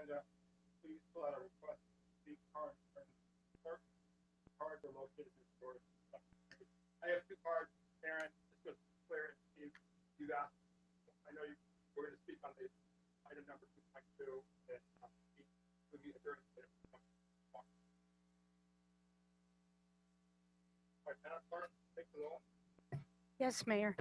agenda, please fill out a request to speak card from the clerk. Cards are located in the storage. I have two cards, Aaron. This was clear. Steve, you asked. I know we're going to speak on the item number 2.2 that would be during the Madam Clerk, take the roll. Yes, Mayor.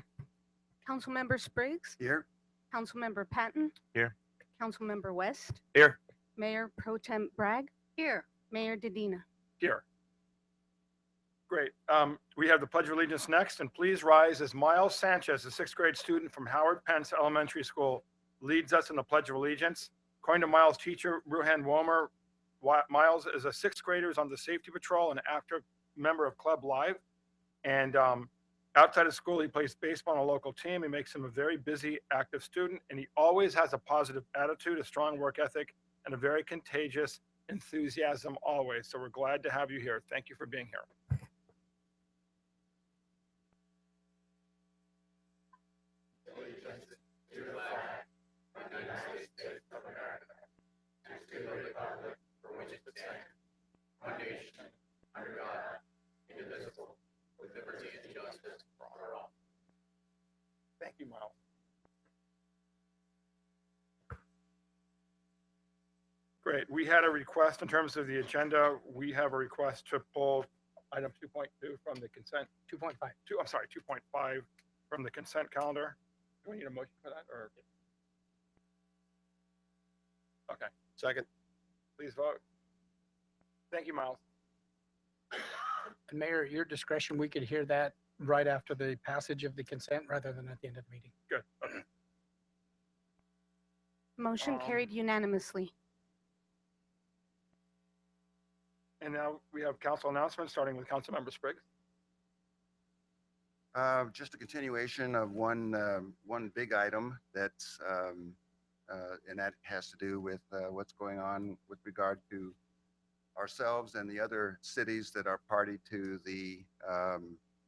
Councilmember Spriggs, Here. Councilmember Patton, Here. Councilmember West, Here. Mayor Pro Tem Bragg, here, Mayor Dedina. Here. Great. We have the Pledge of Allegiance next, and please rise as Miles Sanchez, a sixth grade student from Howard Pence Elementary School, leads us in the Pledge of Allegiance. According to Miles' teacher, Ruhan Womer, Miles is a sixth grader, is on the safety patrol and active member of Club Live. And outside of school, he plays baseball on a local team. He makes him a very busy, active student, and he always has a positive attitude, a strong work ethic, and a very contagious enthusiasm always. So we're glad to have you here. Thank you for being here. Allegiance to the flag of the United States of America, and to the republic for which it stands, one nation, under God, indivisible, with liberty and justice for all. Thank you, Miles. Great. We had a request in terms of the agenda. We have a request to pull item 2.2 from the consent, 2.5, I'm sorry, 2.5 from the consent calendar. Do we need a motion for that, or? Okay. Second. Please vote. Thank you, Miles. And Mayor, at your discretion, we could hear that right after the passage of the consent rather than at the end of the meeting. Good. Okay. Motion carried unanimously. And now we have council announcements, starting with Councilmember Spriggs. Just a continuation of one big item that's, and that has to do with what's going on with regard to ourselves and the other cities that are party to the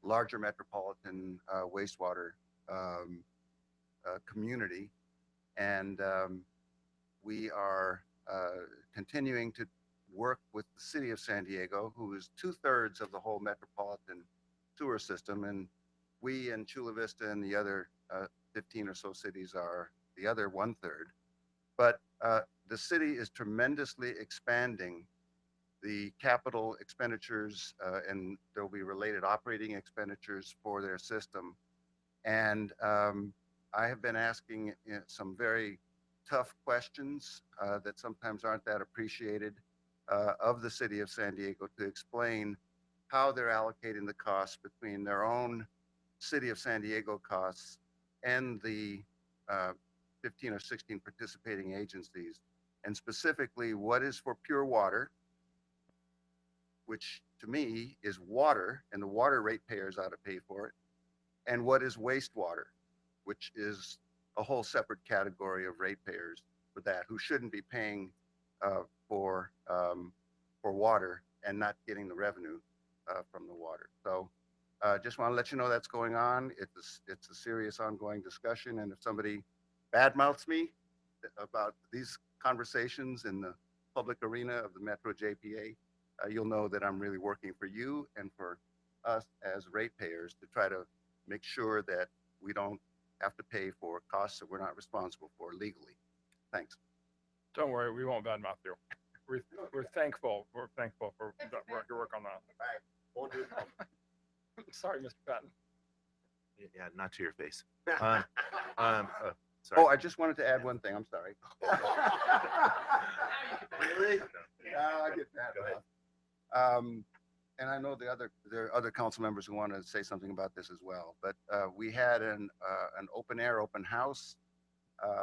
larger metropolitan wastewater community. And we are continuing to work with the city of San Diego, who is 2/3 of the whole metropolitan sewer system. And we in Chula Vista and the other 15 or so cities are the other 1/3. But the city is tremendously expanding the capital expenditures, and there will be related operating expenditures for their system. And I have been asking some very tough questions that sometimes aren't that appreciated of the city of San Diego to explain how they're allocating the costs between their own city of San Diego costs and the 15 or 16 participating agencies, and specifically what is for pure water, which to me is water, and the water ratepayers ought to pay for it, and what is wastewater, which is a whole separate category of ratepayers for that, who shouldn't be paying for water and not getting the revenue from the water. So just want to let you know that's going on. It's a serious ongoing discussion, and if somebody badmouths me about these conversations in the public arena of the Metro JPA, you'll know that I'm really working for you and for us as ratepayers to try to make sure that we don't have to pay for costs that we're not responsible for legally. Thanks. Don't worry, we won't badmouth you. We're thankful. We're thankful for your work on that. Right. Won't do it. Sorry, Mr. Patton. Yeah, not to your face. Oh, Sorry. I just wanted to add one thing. I'm sorry. Really? I get that. Go ahead. And I know there are other council members who want to say something about this as well. But we had an open house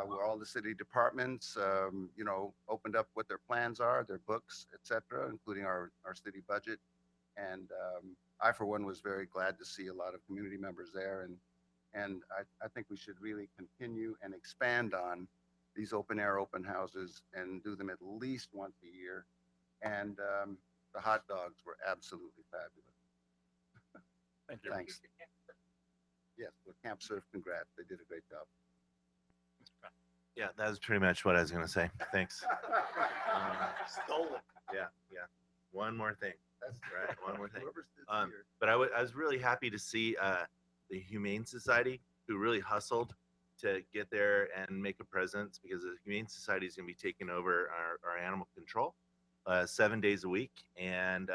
where all the city departments, opened up what their plans are, their books, etc., including our city budget. And I, for one, was very glad to see a lot of community members there. And I think we should really continue and expand on these open houses and do them at least once a year. And the hot dogs were absolutely fabulous. Thank you. Thanks. Yes, with Camp Surf, congrats. They did a great job. Yeah, that was pretty much what I was going to say. Thanks. Stolen. Yeah, yeah. One more thing. That's Right, one more thing. Whoever sits Um, here. But I was really happy to see the Humane Society, who really hustled to get there and make a presence, because the Humane Society is going to be taking over our animal control 7 days a week, and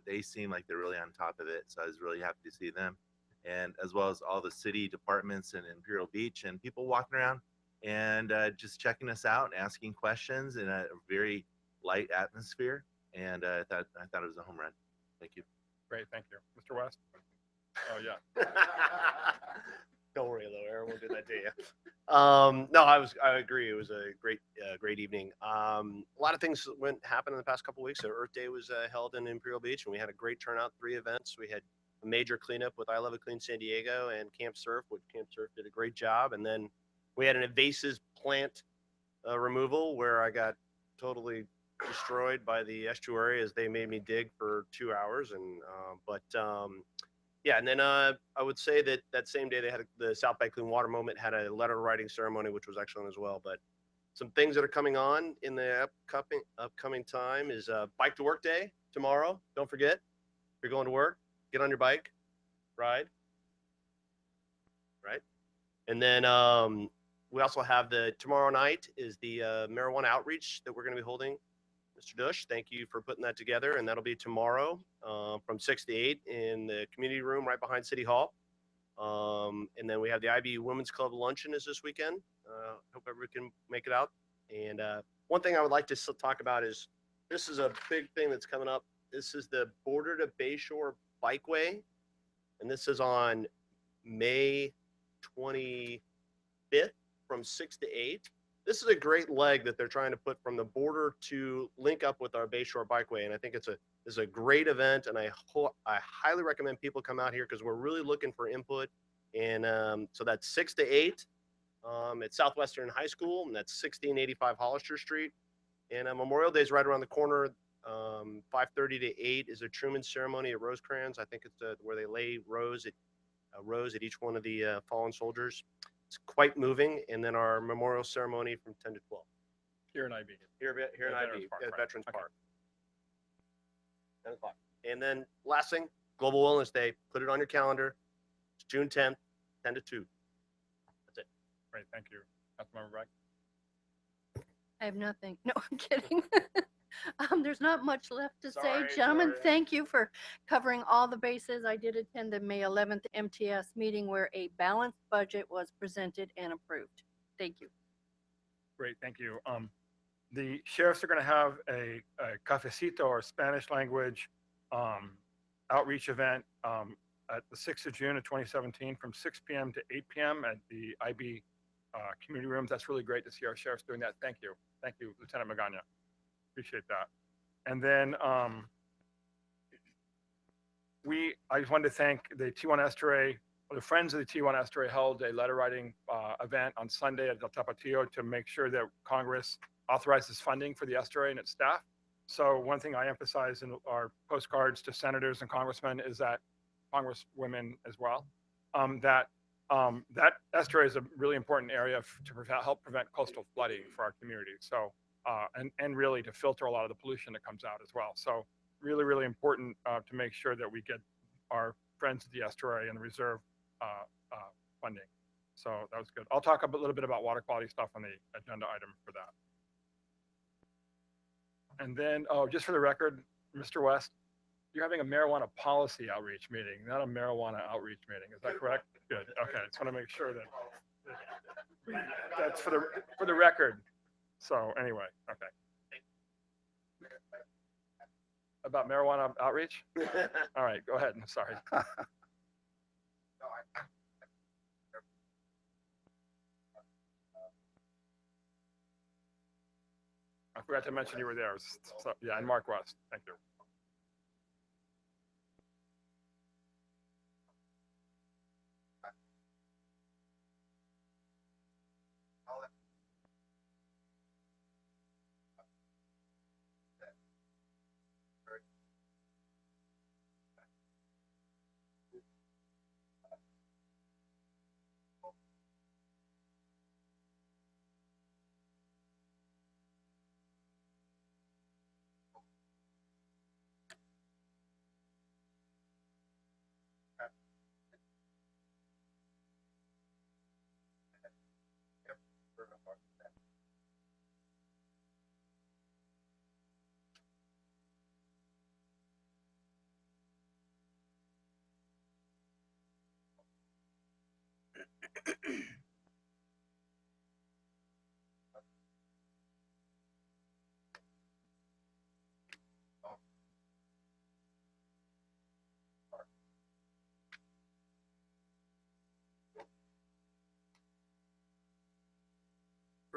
they seem like they're really on top of it. So I was really happy to see them, and as well as all the city departments in Imperial Beach and people walking around and just checking us out and asking questions in a very light atmosphere. And I thought it was a home run. Thank you. Great, thank you. Mr. West? Oh, yeah. Don't worry, though. Aaron won't do that to you. No, I agree. It was a great evening. A lot of things happened in the past couple of weeks. So Earth Day was held in Imperial Beach, and we had a great turnout. 3 events. We had a major cleanup with I Love It Clean San Diego and Camp Surf, which Camp Surf did a great job. And then we had an invasive plant removal where I got totally destroyed by the estuary as they made me dig for 2 hours. And yeah, and then I would say that same day they had the South by Clean Water Moment had a letter writing ceremony, which was excellent as well. But some things that are coming on in the upcoming time is Bike to Work Day tomorrow. Don't forget, if you're going to work, get on your bike, ride, right? And then we also have tomorrow night is the marijuana outreach that we're going to be holding. Mr. Dush, thank you for putting that together, and that'll be tomorrow from 6 to 8 in the community room right behind City Hall. And then we have the IB Women's Club luncheon is this weekend. Hope everyone can make it out. And one thing I would like to talk about is this is a big thing that's coming up. This is the Border to Bayshore Bikeway, and this is on May 25th from 6 to 8. This is a great leg that they're trying to put from the border to link up with our Bayshore Bikeway, and I think it's a great event, and I highly recommend people come out here because we're really looking for input. And so that's 6 to 8 at Southwestern High School, and that's 1685 Hollister Street. And Memorial Day is right around the corner. 5:30 to 8 is a Truman ceremony at Rosecrans. I think it's where they lay rose at each one of the fallen soldiers. It's quite moving. And then our memorial ceremony from 10 to 12. Here in IB. Here in Veterans IB, Park, at right. Veterans Okay. Park. 10 o'clock. And then last thing, Global Wellness Day. Put it on your calendar. It's June 10th, 10 to 2. That's it. Great, thank you. Councilmember Bragg? I have nothing. No, I'm kidding. There's not much left to say. Sorry, Gentlemen, sorry. thank you for covering all the bases. I did attend the May 11th MTS meeting where a balanced budget was presented and approved. Thank you. Great, thank you. The sheriffs are going to have a cafecito or Spanish language outreach event at the 6th of June of 2017 from 6 p.m. to 8 p.m. at the IB community rooms. That's really great to see our sheriffs doing that. Thank you. Thank you, Lieutenant Magana. Appreciate that. And then I just wanted to thank the T1 Estuary, the Friends of the T1 Estuary held a letter writing event on Sunday at El Tapatio to make sure that Congress authorizes funding for the estuary and its staff. So one thing I emphasize in our postcards to senators and congressmen is that, congresswomen as well, that estuary is a really important area to help prevent coastal flooding for our community. So, and really to filter a lot of the pollution that comes out as well. So really, really important to make sure that we get our friends at the estuary and the reserve funding. So that was good. I'll talk a little bit about water quality stuff on the agenda item for that. And then, oh, just for the record, Mr. West, you're having a marijuana policy outreach meeting, not a marijuana outreach meeting. Is that correct? Good. Okay. I just want to make sure that that's for the record. So anyway, okay. About marijuana outreach? All right, go ahead. I'm sorry. I forgot to mention you were there. So, yeah, and Mark West. Thank you.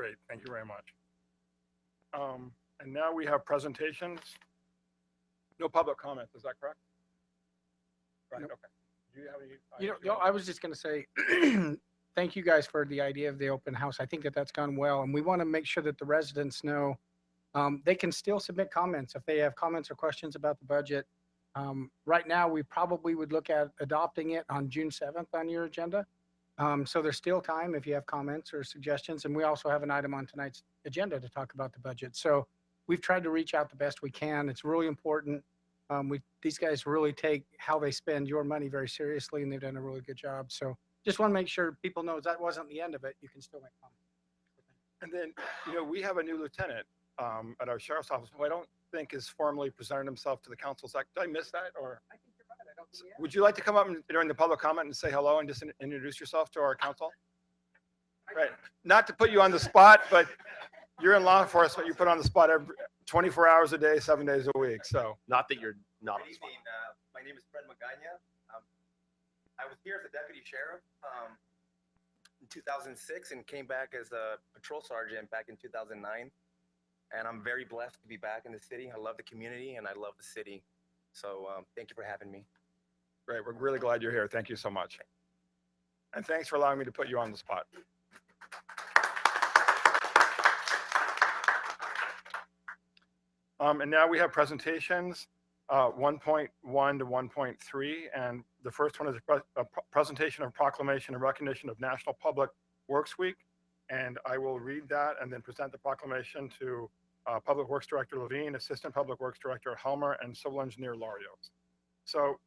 Great, thank you very much. And now we have presentations. No public comments, is that correct? Right, Nope. okay. Do you have any? I was just going to say, thank you guys for the idea of the open house. I think that that's gone well. And we want to make sure that the residents know they can still submit comments if they have comments or questions about the budget. Right now, we probably would look at adopting it on June 7th on your agenda. So there's still time if you have comments or suggestions. And we also have an item on tonight's agenda to talk about the budget. So we've tried to reach out the best we can. It's really important. These guys really take how they spend your money very seriously, and they've done a really good job. So just want to make sure people know that wasn't the end of it. You can still make comments. And then, we have a new lieutenant at our sheriff's office who I don't think has formally presented himself to the council. Did I miss that? Or I think you're right. I don't see it. would you like to come up during the public comment and say hello and just introduce yourself to our council? Right. Not to put you on the spot, but you're in law enforcement. You put on the spot 24 hours a day, 7 days a week. So Not that you're not. Good evening. My name is Fred Magana. I was here as a deputy sheriff in 2006 and came back as a patrol sergeant back in 2009. And I'm very blessed to be back in the city. I love the community and I love the city. So thank you for having me. great. We're really glad you're here. Thank you so much. And thanks for allowing me to put you on the spot. And now we have presentations, 1.1 to 1.3. And the first one is a presentation of proclamation and recognition of National Public Works Week. And I will read that and then present the proclamation to Public Works Director Levine, Assistant Public Works Director Helmer, and Civil Engineer Larios. So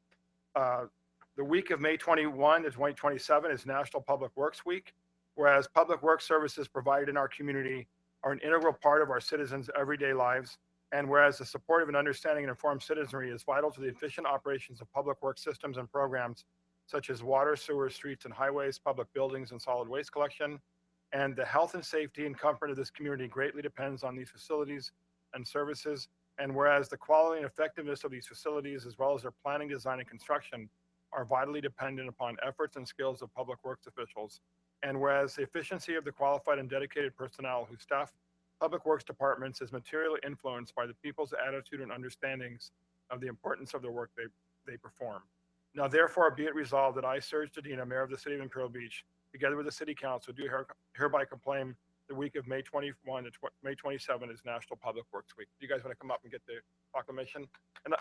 the week of May 21 to 2027 is National Public Works Week, whereas public works services provided in our community are an integral part of our citizens' everyday lives. And whereas the supportive and understanding and informed citizenry is vital to the efficient operations of public works systems and programs such as water, sewer, streets, and highways, public buildings, and solid waste collection, and the health and safety and comfort of this community greatly depends on these facilities and services. And whereas the quality and effectiveness of these facilities, as well as their planning, design, and construction, are vitally dependent upon efforts and skills of public works officials. And whereas the efficiency of the qualified and dedicated personnel who staff public works departments is materially influenced by the people's attitude and understandings of the importance of the work they perform. Now, therefore, be it resolved that I, Serge Dedina, Mayor of the City of Imperial Beach, together with the City Council, do hereby proclaim the week of May 21 to May 27 is National Public Works Week. Do you guys want to come up and get the proclamation? And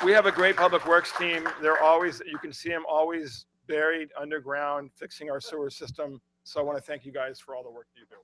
we have a great public works team. They're always, you can see them always buried underground, fixing our sewer system. So I want to thank you guys for all the work you do.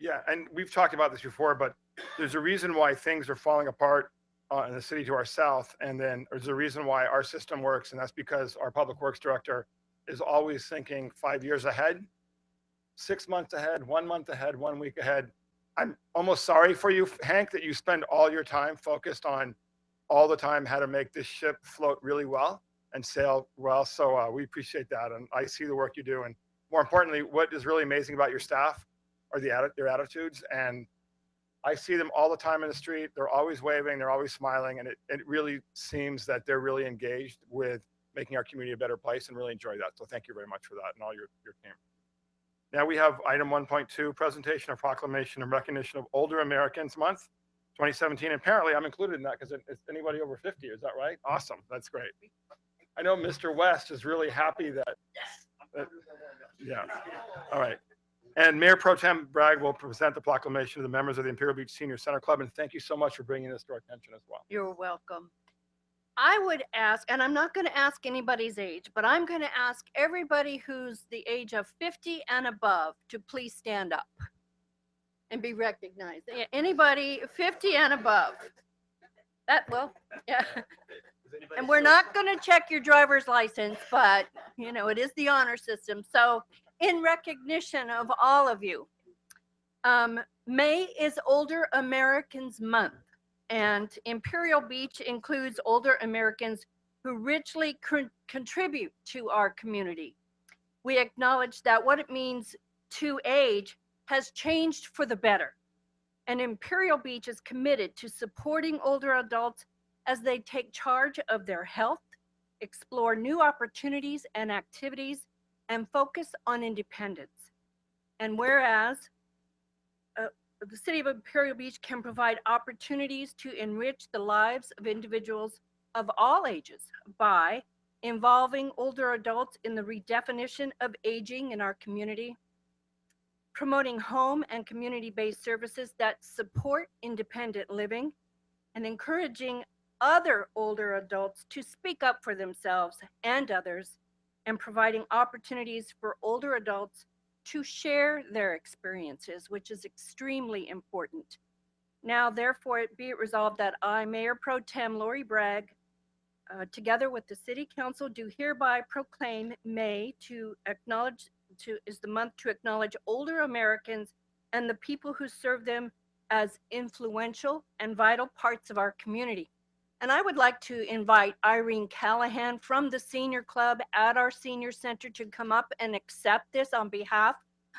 Yeah, and we've talked about this before, but there's a reason why things are falling apart in the city to our south, and then there's a reason why our system works, and that's because our public works director is always thinking 5 years ahead, 6 months ahead, 1 month ahead, 1 week ahead. I'm almost sorry for you, Hank, that you spend all your time focused on all the time how to make this ship float really well and sail well. So we appreciate that, and I see the work you do, and more importantly, what is really amazing about your staff are their attitudes, and I see them all the time in the street. They're always waving, they're always smiling, and it really seems that they're really engaged with making our community a better place and really enjoy that. So thank you very much for that and all your team. Now we have item 1.2, presentation of proclamation and recognition of Older Americans Month 2017. Apparently I'm included in that because it's anybody over 50, is that right? Awesome, that's great. I know Mr. West is really happy that, yeah, all right. And Mayor Pro Tem Bragg will present the proclamation to the members of the Imperial Beach Senior Center Club. And thank you so much for bringing this to our attention as well. You're welcome. I would ask, and I'm not going to ask anybody's age, but I'm going to ask everybody who's the age of 50 and above to please stand up and be recognized. Anybody 50 and above? Yeah. Is And we're not going to check your driver's license, but you know, it is the honor system. So in recognition of all of you, May is Older Americans Month, and Imperial Beach includes older Americans who richly contribute to our community. We acknowledge that what it means to age has changed for the better, and Imperial Beach is committed to supporting older adults as they take charge of their health, explore new opportunities and activities, and focus on independence. And whereas the City of Imperial Beach can provide opportunities to enrich the lives of individuals of all ages by involving older adults in the redefinition of aging in our community, promoting home and community-based services that support independent living, and encouraging other older adults to speak up for themselves and others, and providing opportunities for older adults to share their experiences, which is extremely important. Now, therefore, be it resolved that I, Mayor Pro Tem Lori Bragg, together with the City Council, do hereby proclaim May is the month to acknowledge older Americans and the people who serve them as influential and vital parts of our community. And I would like to invite Irene Callahan from the Senior Club at our Senior Center to come up and accept this on behalf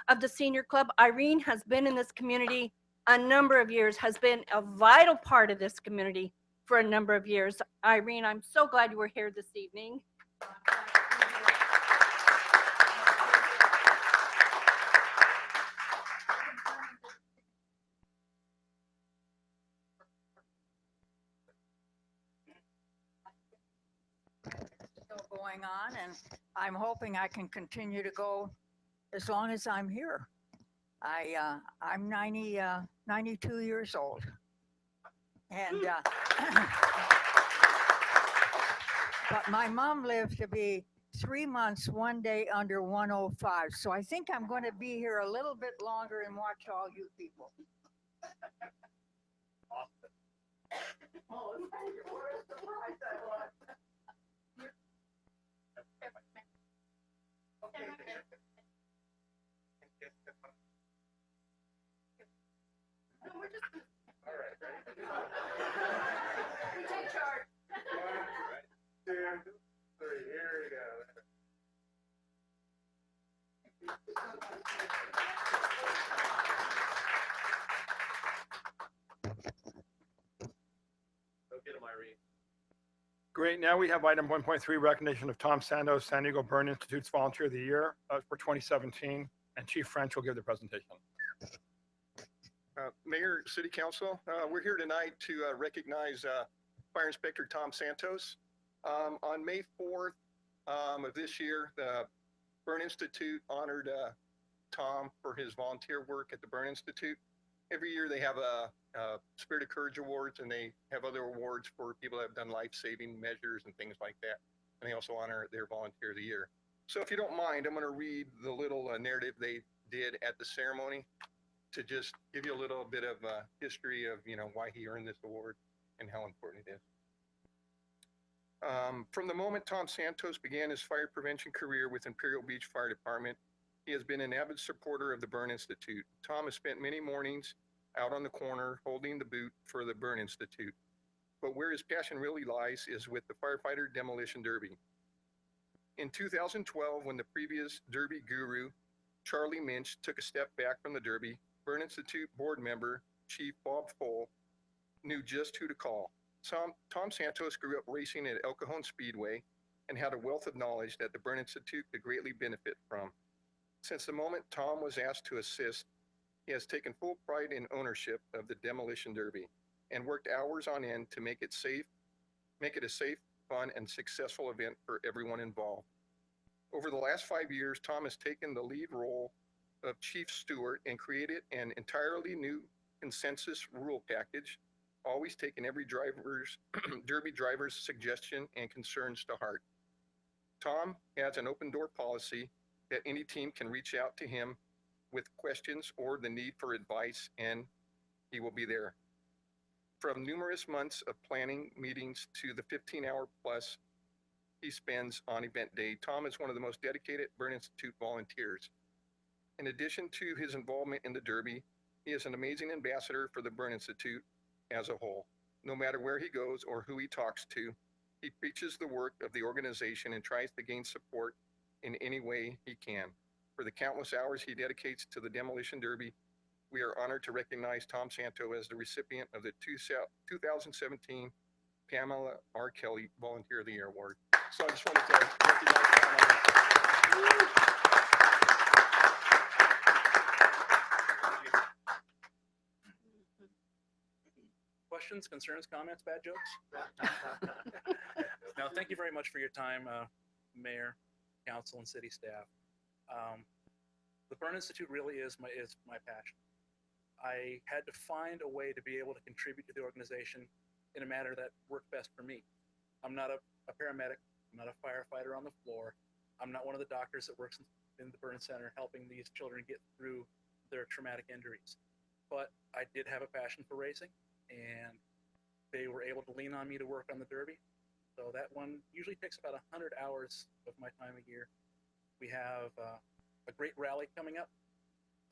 of the Senior Club. Irene has been in this community a number of years, has been a vital part of this community for a number of years. Irene, I'm so glad you were here this evening. Still going on, and I'm hoping I can continue to go as long as I'm here. I'm 92 years old, and but my mom lived to be 3 months, 1 day under 105. So I think I'm going to be here a little bit longer and watch all you people. We take charge. 1, 2, 3, here we go. Go get him, Irene. Great. Now we have item 1.3, recognition of Tom Santos, San Diego Burn Institute's Volunteer of the Year for 2017. And Chief French will give the presentation. Mayor, City Council, we're here tonight to recognize Fire Inspector Tom Santos. On May 4th of this year, the Burn Institute honored Tom for his volunteer work at the Burn Institute. Every year they have a Spirit of Courage Awards, and they have other awards for people that have done life-saving measures and things like that. And they also honor their Volunteer of the Year. So if you don't mind, I'm going to read the little narrative they did at the ceremony to just give you a little bit of history of, why he earned this award and how important it is. From the moment Tom Santos began his fire prevention career with Imperial Beach Fire Department, he has been an avid supporter of the Burn Institute. Tom has spent many mornings out on the corner holding the boot for the Burn Institute. But where his passion really lies is with the Firefighter Demolition Derby. In 2012, when the previous Derby guru, Charlie Minch, took a step back from the Derby, Burn Institute board member, Chief Bob Fole, knew just who to call. Tom Santos grew up racing at El Cajon Speedway and had a wealth of knowledge that the Burn Institute could greatly benefit from. Since the moment Tom was asked to assist, he has taken full pride in ownership of the Demolition Derby and worked hours on end to make it a safe, fun, and successful event for everyone involved. Over the last 5 years, Tom has taken the lead role of Chief Steward and created an entirely new consensus rule package, always taking every Derby driver's suggestion and concerns to heart. Tom has an open door policy that any team can reach out to him with questions or the need for advice, and he will be there. From numerous months of planning meetings to the 15-hour plus he spends on event day, Tom is one of the most dedicated Burn Institute volunteers. In addition to his involvement in the Derby, he is an amazing ambassador for the Burn Institute as a whole. No matter where he goes or who he talks to, he preaches the work of the organization and tries to gain support in any way he can. For the countless hours he dedicates to the Demolition Derby, we are honored to recognize Tom Santo as the recipient of the 2017 Pamela R. Kelly Volunteer of the Year Award. So I just wanted to recognize Tom. Questions, concerns, comments, bad jokes? No, thank you very much for your time, Mayor, Council, and City staff. The Burn Institute really is my passion. I had to find a way to be able to contribute to the organization in a manner that worked best for me. I'm not a paramedic. I'm not a firefighter on the floor. I'm not one of the doctors that works in the burn center helping these children get through their traumatic injuries. But I did have a passion for racing, and they were able to lean on me to work on the Derby. So that one usually takes about 100 hours of my time a year. We have a great rally coming up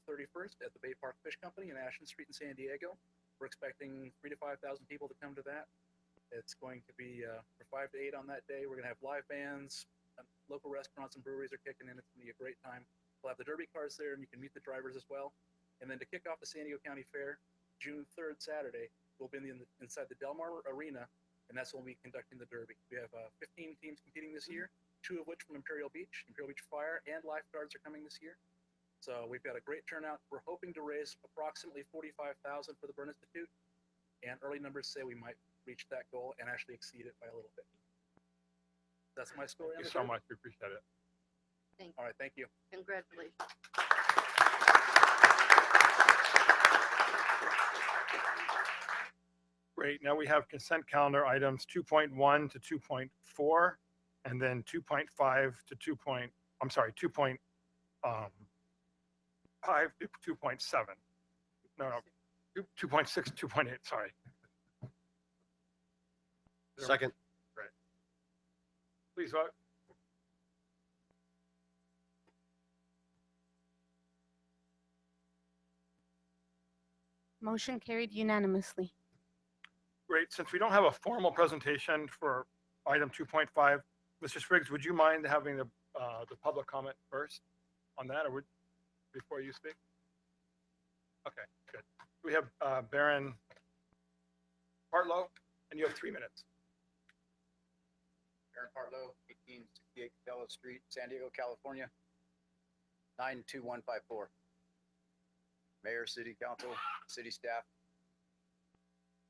31st at the Bay Park Fish Company in Ashland Street in San Diego. We're expecting 3,000 to 5,000 people to come to that. It's going to be for 5 to 8 on that day. We're going to have live bands. Local restaurants and breweries are kicking in. It's going to be a great time. We'll have the Derby cars there, and you can meet the drivers as well. And then to kick off the San Diego County Fair, June 3rd, Saturday, we'll be inside the Del Mar Arena, and that's when we'll be conducting the Derby. We have 15 teams competing this year, 2 of which from Imperial Beach. Imperial Beach Fire and lifeguards are coming this year. So we've got a great turnout. We're hoping to raise approximately $45,000 for the Burn Institute, and early numbers say we might reach that goal and actually exceed it by a little bit. That's my story. Thank you so much. We appreciate it. Thank you. All right, thank you. Congratulations. Great. Now we have consent calendar items 2.1 to 2.4, and then 2.5 to 2.7. No, 2.6, 2.8, sorry. Second. Right. Please vote. Motion carried unanimously. Great. Since we don't have a formal presentation for item 2.5, Mr. Spriggs, would you mind having the public comment first on that, or before you speak? Okay, good. We have Baron Partlow, and you have 3 minutes. Aaron Partlow, 1868 Capella Street, San Diego, California, 92154. Mayor, City Council, City staff.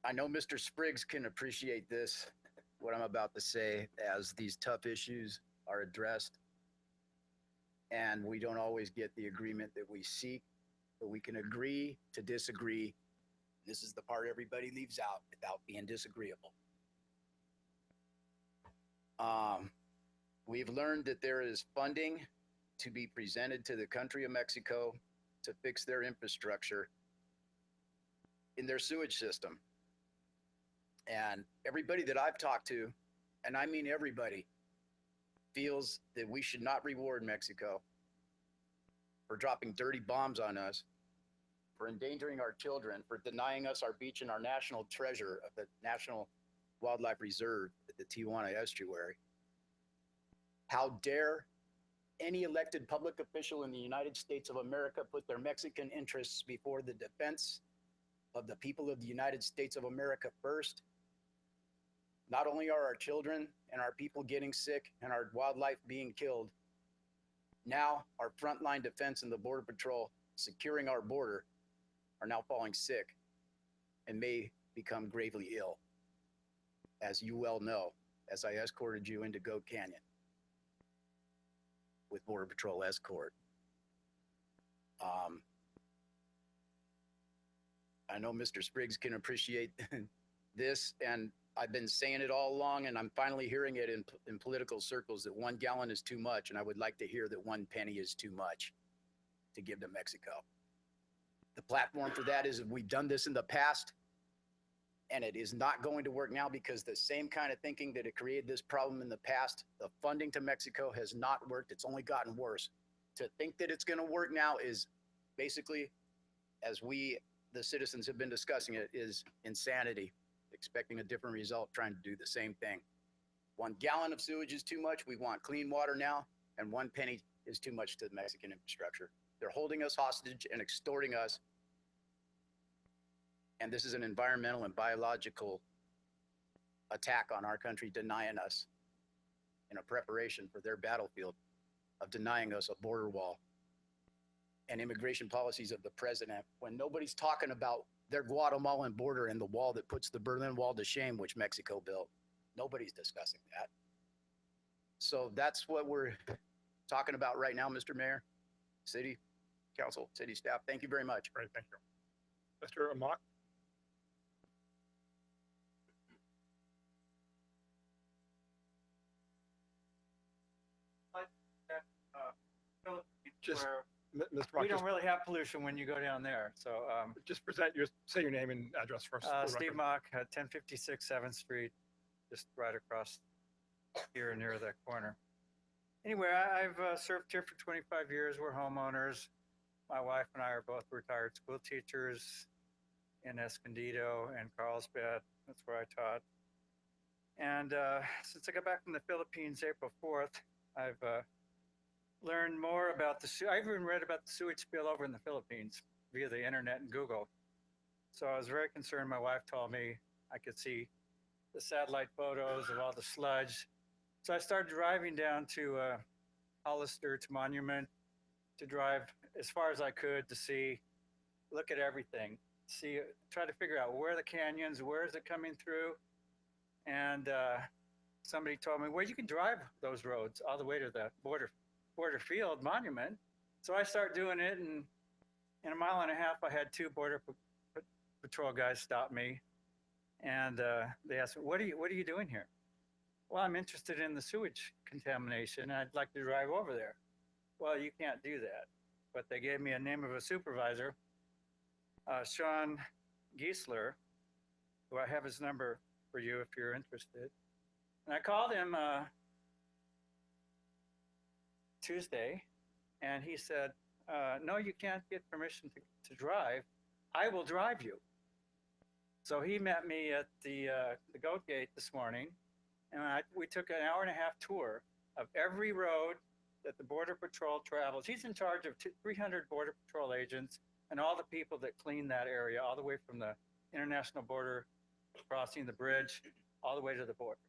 I know Mr. Spriggs can appreciate this, what I'm about to say, as these tough issues are addressed. And we don't always get the agreement that we seek, but we can agree to disagree. This is the part everybody leaves out without being disagreeable. We've learned that there is funding to be presented to the country of Mexico to fix their infrastructure in their sewage system. And everybody that I've talked to, and I mean everybody, feels that we should not reward Mexico for dropping dirty bombs on us, for endangering our children, for denying us our beach and our national treasure of the National Wildlife Reserve at the Tijuana Estuary. How dare any elected public official in the United States of America put their Mexican interests before the defense of the people of the United States of America first? Not only are our children and our people getting sick and our wildlife being killed, now our frontline defense and the Border Patrol securing our border are now falling sick and may become gravely ill, as you well know, as I escorted you into Goat Canyon with Border Patrol escort. I know Mr. Spriggs can appreciate this, and I've been saying it all along, and I'm finally hearing it in political circles that 1 gallon is too much, and I would like to hear that 1 penny is too much to give to Mexico. The platform for that is, if we've done this in the past, And it is not going to work now because the same kind of thinking that it created this problem in the past, the funding to Mexico has not worked. It's only gotten worse. To think that it's going to work now is basically, as we, the citizens, have been discussing it, is insanity. Expecting a different result, trying to do the same thing. 1 gallon of sewage is too much. We want clean water now, and 1 penny is too much to the Mexican infrastructure. They're holding us hostage and extorting us. And this is an environmental and biological attack on our country, denying us in a preparation for their battlefield of denying us a border wall and immigration policies of the president when nobody's talking about their Guatemalan border and the wall that puts the Berlin Wall to shame, which Mexico built. Nobody's discussing that. So that's what we're talking about right now, Mr. Mayor, City Council, City staff. Thank you very much. Great, thank you. Mr. Amok? Just, where Mr. we Rock, don't really have pollution when you go down there. So just say your name and address first. for the Steve record. Mock, 1056 7th Street, just right across here near that corner. Anyway, I've served here for 25 years. We're homeowners. My wife and I are both retired school teachers in Escondido and Carlsbad. That's where I taught. And since I got back from the Philippines April 4th, I've learned more about I even read about the sewage spill over in the Philippines via the internet and Google. So I was very concerned. My wife told me I could see the satellite photos of all the sludge. So I started driving down to Hollister, to Monument, to drive as far as I could to look at everything, try to figure out where the canyons, where is it coming through. And somebody told me, well, you can drive those roads all the way to the border field monument. So I start doing it, and in a mile and a half, I had 2 border patrol guys stop me, and they asked me, what are you doing here? Well, I'm interested in the sewage contamination. I'd like to drive over there. Well, you can't do that. But they gave me a name of a supervisor, Sean Giesler, who I have his number for you if you're interested. And I called him Tuesday, and he said, no, you can't get permission to drive. I will drive you. So he met me at the Goat Gate this morning, and we took an hour-and-a-half tour of every road that the Border Patrol travels. He's in charge of 300 Border Patrol agents and all the people that clean that area, all the way from the international border, crossing the bridge, all the way to the border.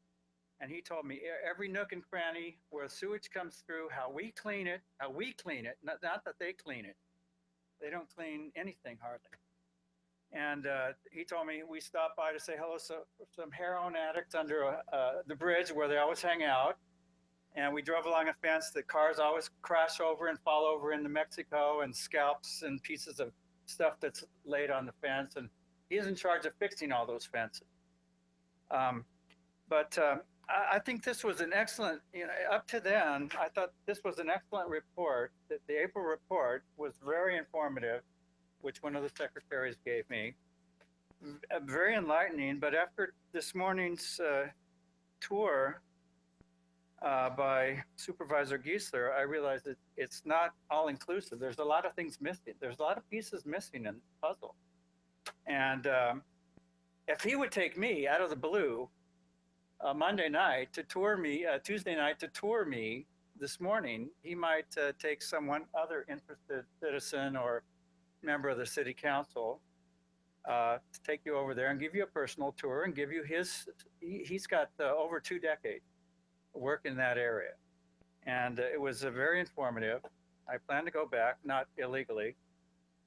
And he told me every nook and cranny where sewage comes through, how we clean it, not that they clean it. They don't clean anything hardly. And he told me we stopped by to say hello to some heroin addicts under the bridge where they always hang out. And we drove along a fence that cars always crash over and fall over into Mexico, and scalps and pieces of stuff that's laid on the fence. And he's in charge of fixing all those fences. But I think this was an excellent, up to then, I thought this was an excellent report. That the April report was very informative, which one of the secretaries gave me. Very enlightening, but after this morning's tour by Supervisor Giesler, I realized that it's not all inclusive. There's a lot of things missing. There's a lot of pieces missing in the puzzle. And if he would take me out of the blue Monday night to tour me, Tuesday night to tour me this morning, he might take someone other interested citizen or member of the city council to take you over there and give you a personal tour and give you he's got over 2 decades work in that area. And it was very informative. I plan to go back, not illegally.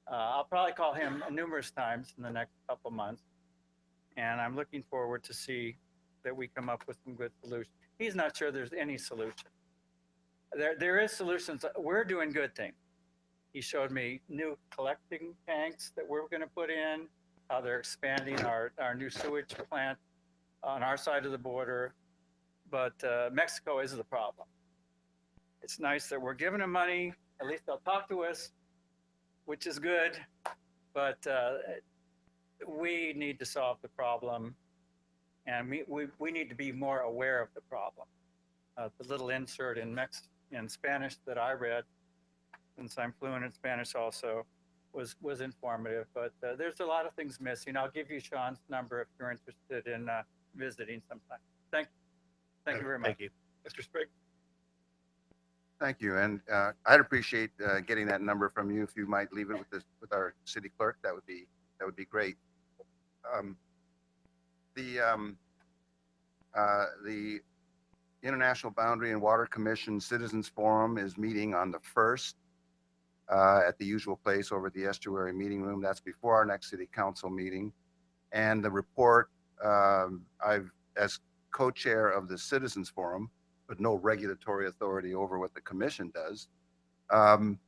I'll probably call him numerous times in the next couple months. And I'm looking forward to see that we come up with some good solutions. He's not sure there's any solution. There is solutions. We're doing good things. He showed me new collecting tanks that we're going to put in, how they're expanding our new sewage plant on our side of the border. But Mexico is the problem. It's nice that we're giving them money. At least they'll talk to us, which is good. But we need to solve the problem, and we need to be more aware of the problem. The little insert in Spanish that I read, since I'm fluent in Spanish also, was informative. But there's a lot of things missing. I'll give you Sean's number if you're interested in visiting sometime. Thank you very much. Thank you. Mr. Sprigg? Thank you, and I'd appreciate getting that number from you. If you might leave it with our city clerk, that would be great. The International Boundary and Water Commission Citizens Forum is meeting on the 1st at the usual place over at the Estuary Meeting Room. That's before our next City Council meeting. And the report, as co-chair of the Citizens Forum, but no regulatory authority over what the commission does, I've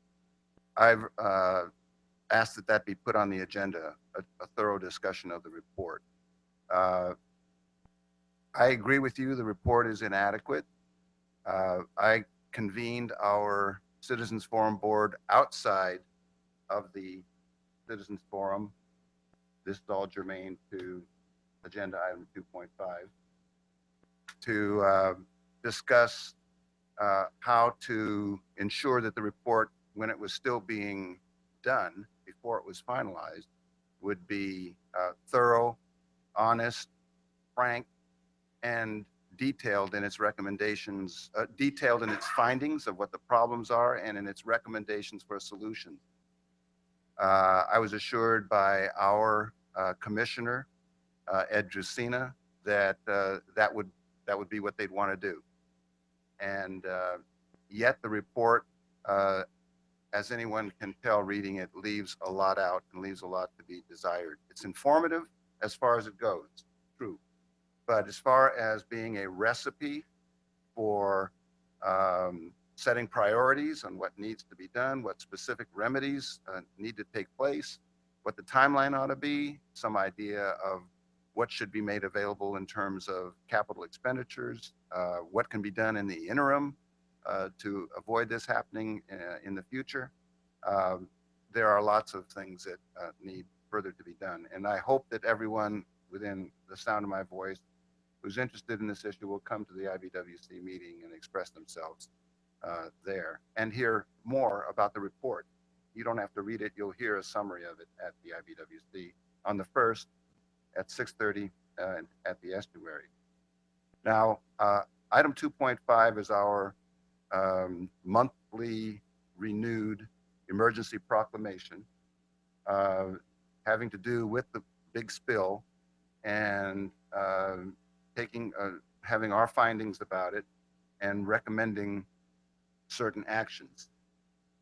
asked that be put on the agenda, a thorough discussion of the report. I agree with you, the report is inadequate. I convened our Citizens Forum board outside of the Citizens Forum. This is all germane to agenda item 2.5 to discuss how to ensure that the report, when it was still being done, before it was finalized, would be thorough, honest, frank, and detailed in its recommendations, detailed in its findings of what the problems are and in its recommendations for a solution. I was assured by our commissioner, Ed Drusina, that that would be what they'd want to do. And yet the report, as anyone can tell reading it, leaves a lot out and leaves a lot to be desired. It's informative as far as it goes, true. But as far as being a recipe for setting priorities on what needs to be done, what specific remedies need to take place, what the timeline ought to be, some idea of what should be made available in terms of capital expenditures, what can be done in the interim to avoid this happening in the future. There are lots of things that need further to be done. And I hope that everyone within the sound of my voice who's interested in this issue will come to the IBWC meeting and express themselves there and hear more about the report. You don't have to read it. You'll hear a summary of it at the IBWC on the 1st at 6:30 at the estuary. Now, item 2.5 is our monthly renewed emergency proclamation having to do with the big spill and having our findings about it and recommending certain actions.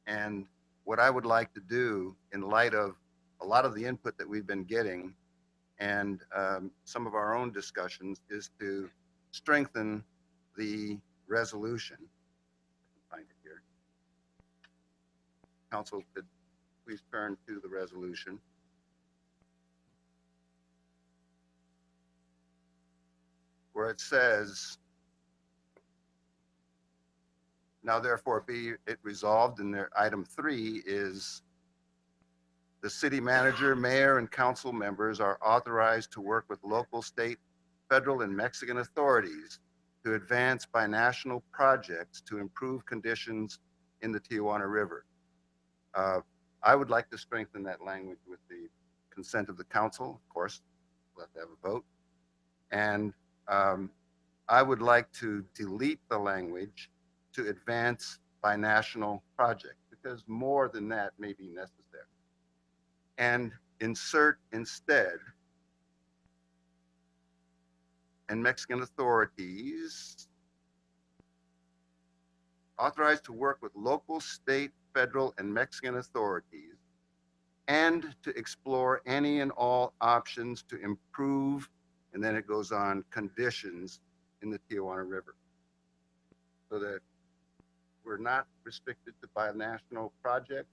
And what I would like to do in light of a lot of the input that we've been getting and some of our own discussions is to strengthen the resolution. Find it here. Council, could please turn to the resolution. Where it says, now therefore be it resolved, and their item 3 is the city manager, mayor, and council members are authorized to work with local, state, federal, and Mexican authorities to advance binational projects to improve conditions in the Tijuana River. I would like to strengthen that language with the consent of the council. Of course, we'll have to have a vote. And I would like to delete the language to advance binational projects because more than that may be necessary. And insert instead, and Mexican authorities authorized to work with local, state, federal, and Mexican authorities and to explore any and all options to improve, and then it goes on, conditions in the Tijuana River. So that we're not restricted to binational projects.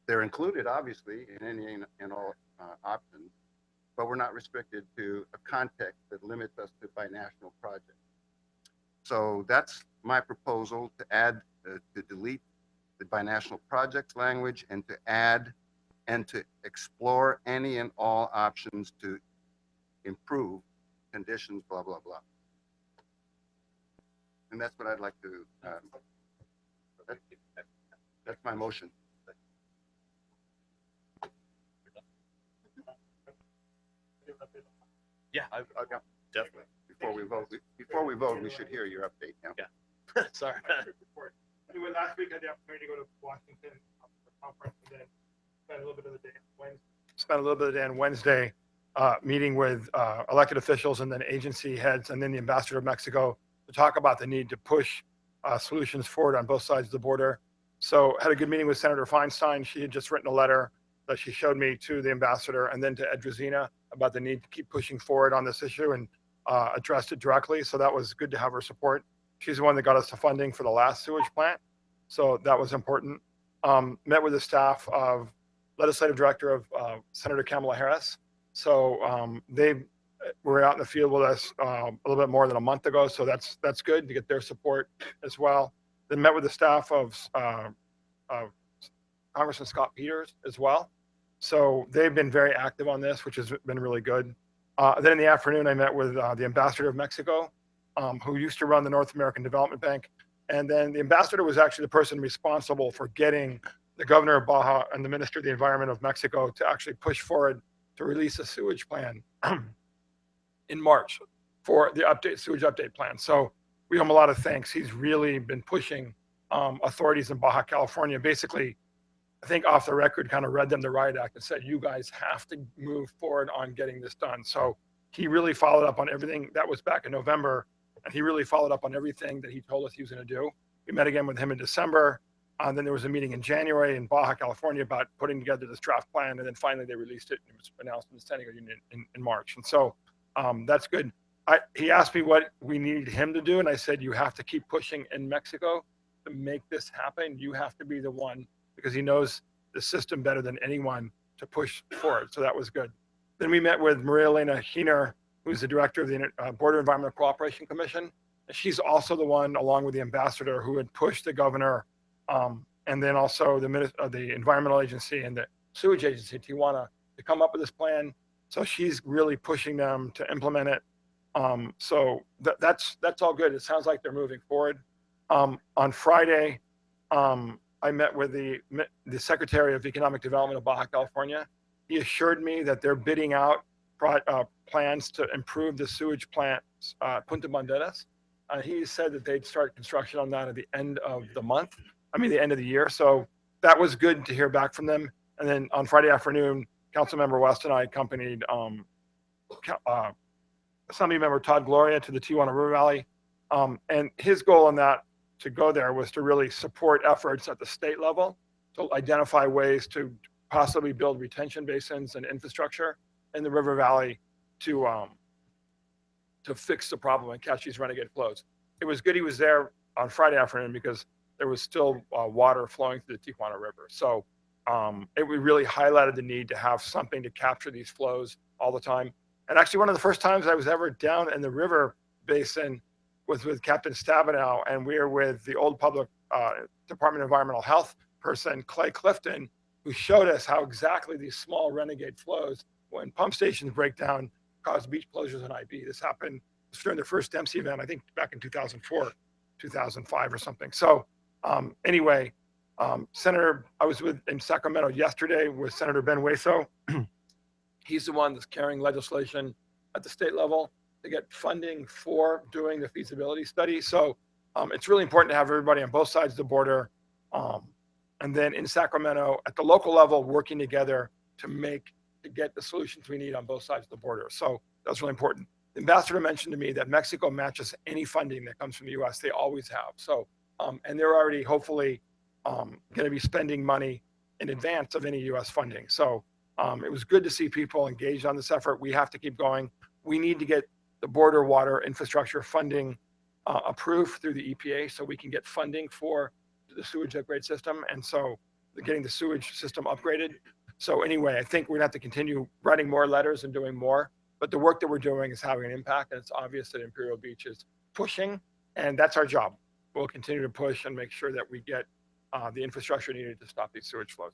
They're included, obviously, in any and all options, but we're not restricted to a context that limits us to binational projects. So that's my proposal, to add, to delete the binational projects language and to add and to explore any and all options to improve conditions, blah, blah, blah. And that's what I'd like to, that's my motion. Yeah, definitely. Before we vote, we should hear your update now. Yeah. Sorry. Anyway, last week I had the opportunity to go to Washington for a conference and then spent a little bit of the day on Wednesday. Spent a little bit of the day on Wednesday meeting with elected officials and then agency heads and then the ambassador of Mexico to talk about the need to push solutions forward on both sides of the border. So had a good meeting with Senator Feinstein. She had just written a letter that she showed me to the ambassador and then to Ed Drazina about the need to keep pushing forward on this issue and addressed it directly. So that was good to have her support. She's the one that got us the funding for the last sewage plant. So that was important. Met with the staff of legislative director of Senator Kamala Harris. So they were out in the field with us a little bit more than a month ago. So that's good to get their support as well. Then met with the staff of Congressman Scott Peters as well. So they've been very active on this, which has been really good. Then in the afternoon, I met with the ambassador of Mexico, who used to run the North American Development Bank. And then the ambassador was actually the person responsible for getting the governor of Baja and the minister of the environment of Mexico to actually push forward to release a sewage plan in March for the sewage update plan. So we owe him a lot of thanks. He's really been pushing authorities in Baja California. Basically, I think off the record, kind of read them the riot act and said, you guys have to move forward on getting this done. So he really followed up on everything. That was back in November. And he really followed up on everything that he told us he was going to do. We met again with him in December. Then there was a meeting in January in Baja California about putting together this draft plan. And then finally they released it and it was announced in the Standing Union in March. And so that's good. He asked me what we needed him to do. And I said, you have to keep pushing in Mexico to make this happen. You have to be the one, because he knows the system better than anyone, to push forward. So that was good. Then we met with Maria Elena Heener, who's the director of the Border Environmental Cooperation Commission. And she's also the one, along with the ambassador, who had pushed the governor and then also the environmental agency and the sewage agency, Tijuana, to come up with this plan. So she's really pushing them to implement it. So that's all good. It sounds like they're moving forward. On Friday, I met with the Secretary of Economic Development of Baja California. He assured me that they're bidding out plans to improve the sewage plant, Punta Banderas. He said that they'd start construction on that at the end of the end of the year. So that was good to hear back from them. And then on Friday afternoon, Councilmember West and I accompanied Assemblymember Todd Gloria to the Tijuana River Valley. And his goal in that to go there was to really support efforts at the state level to identify ways to possibly build retention basins and infrastructure in the river valley to fix the problem and catch these renegade flows. It was good he was there on Friday afternoon because there was still water flowing through the Tijuana River. So it really highlighted the need to have something to capture these flows all the time. And actually, one of the first times I was ever down in the river basin was with Captain Stabenow, and we were with the old public Department of Environmental Health person, Clay Clifton, who showed us how exactly these small renegade flows, when pump stations break down, cause beach closures in IB. This happened during the first Dempsey event, I think back in 2004, 2005 or something. So anyway, I was in Sacramento yesterday with Senator Ben Hueso. He's the one that's carrying legislation at the state level to get funding for doing the feasibility study. So it's really important to have everybody on both sides of the border. And then in Sacramento at the local level, working together to get the solutions we need on both sides of the border. So that's really important. The ambassador mentioned to me that Mexico matches any funding that comes from the US. They always have. So, and they're already hopefully going to be spending money in advance of any US funding. So it was good to see people engaged on this effort. We have to keep going. We need to get the border water infrastructure funding approved through the EPA so we can get funding for the sewage upgrade system. And so getting the sewage system upgraded. So anyway, I think we're gonna have to continue writing more letters and doing more, but the work that we're doing is having an impact, and it's obvious that Imperial Beach is pushing, and that's our job. We'll continue to push and make sure that we get the infrastructure needed to stop these sewage flows.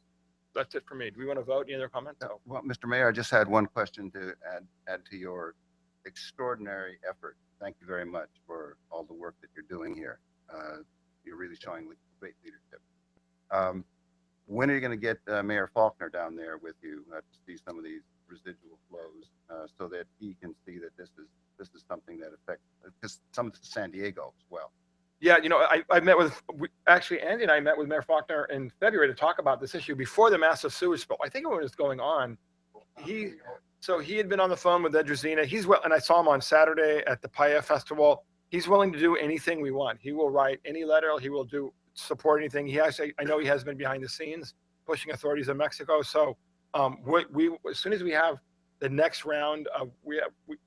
that's it for me. Do we want to vote? Any other comments? No. Well, Mr. Mayor, I just had one question to add to your extraordinary effort. Thank you very much for all the work that you're doing here. You're really showing great leadership. When are you going to get Mayor Faulkner down there with you to see some of these residual flows so that he can see that this is something that affects because some of San Diego as well? Yeah, I met with, actually, Andy and I met with Mayor Faulkner in February to talk about this issue before the massive sewage spill. I think when it was going on, so he had been on the phone with Ed Drazina. He's well, and I saw him on Saturday at the Paella Festival. He's willing to do anything we want. He will write any letter. He will support anything. I know he has been behind the scenes pushing authorities in Mexico. So we as soon as we have the next round, we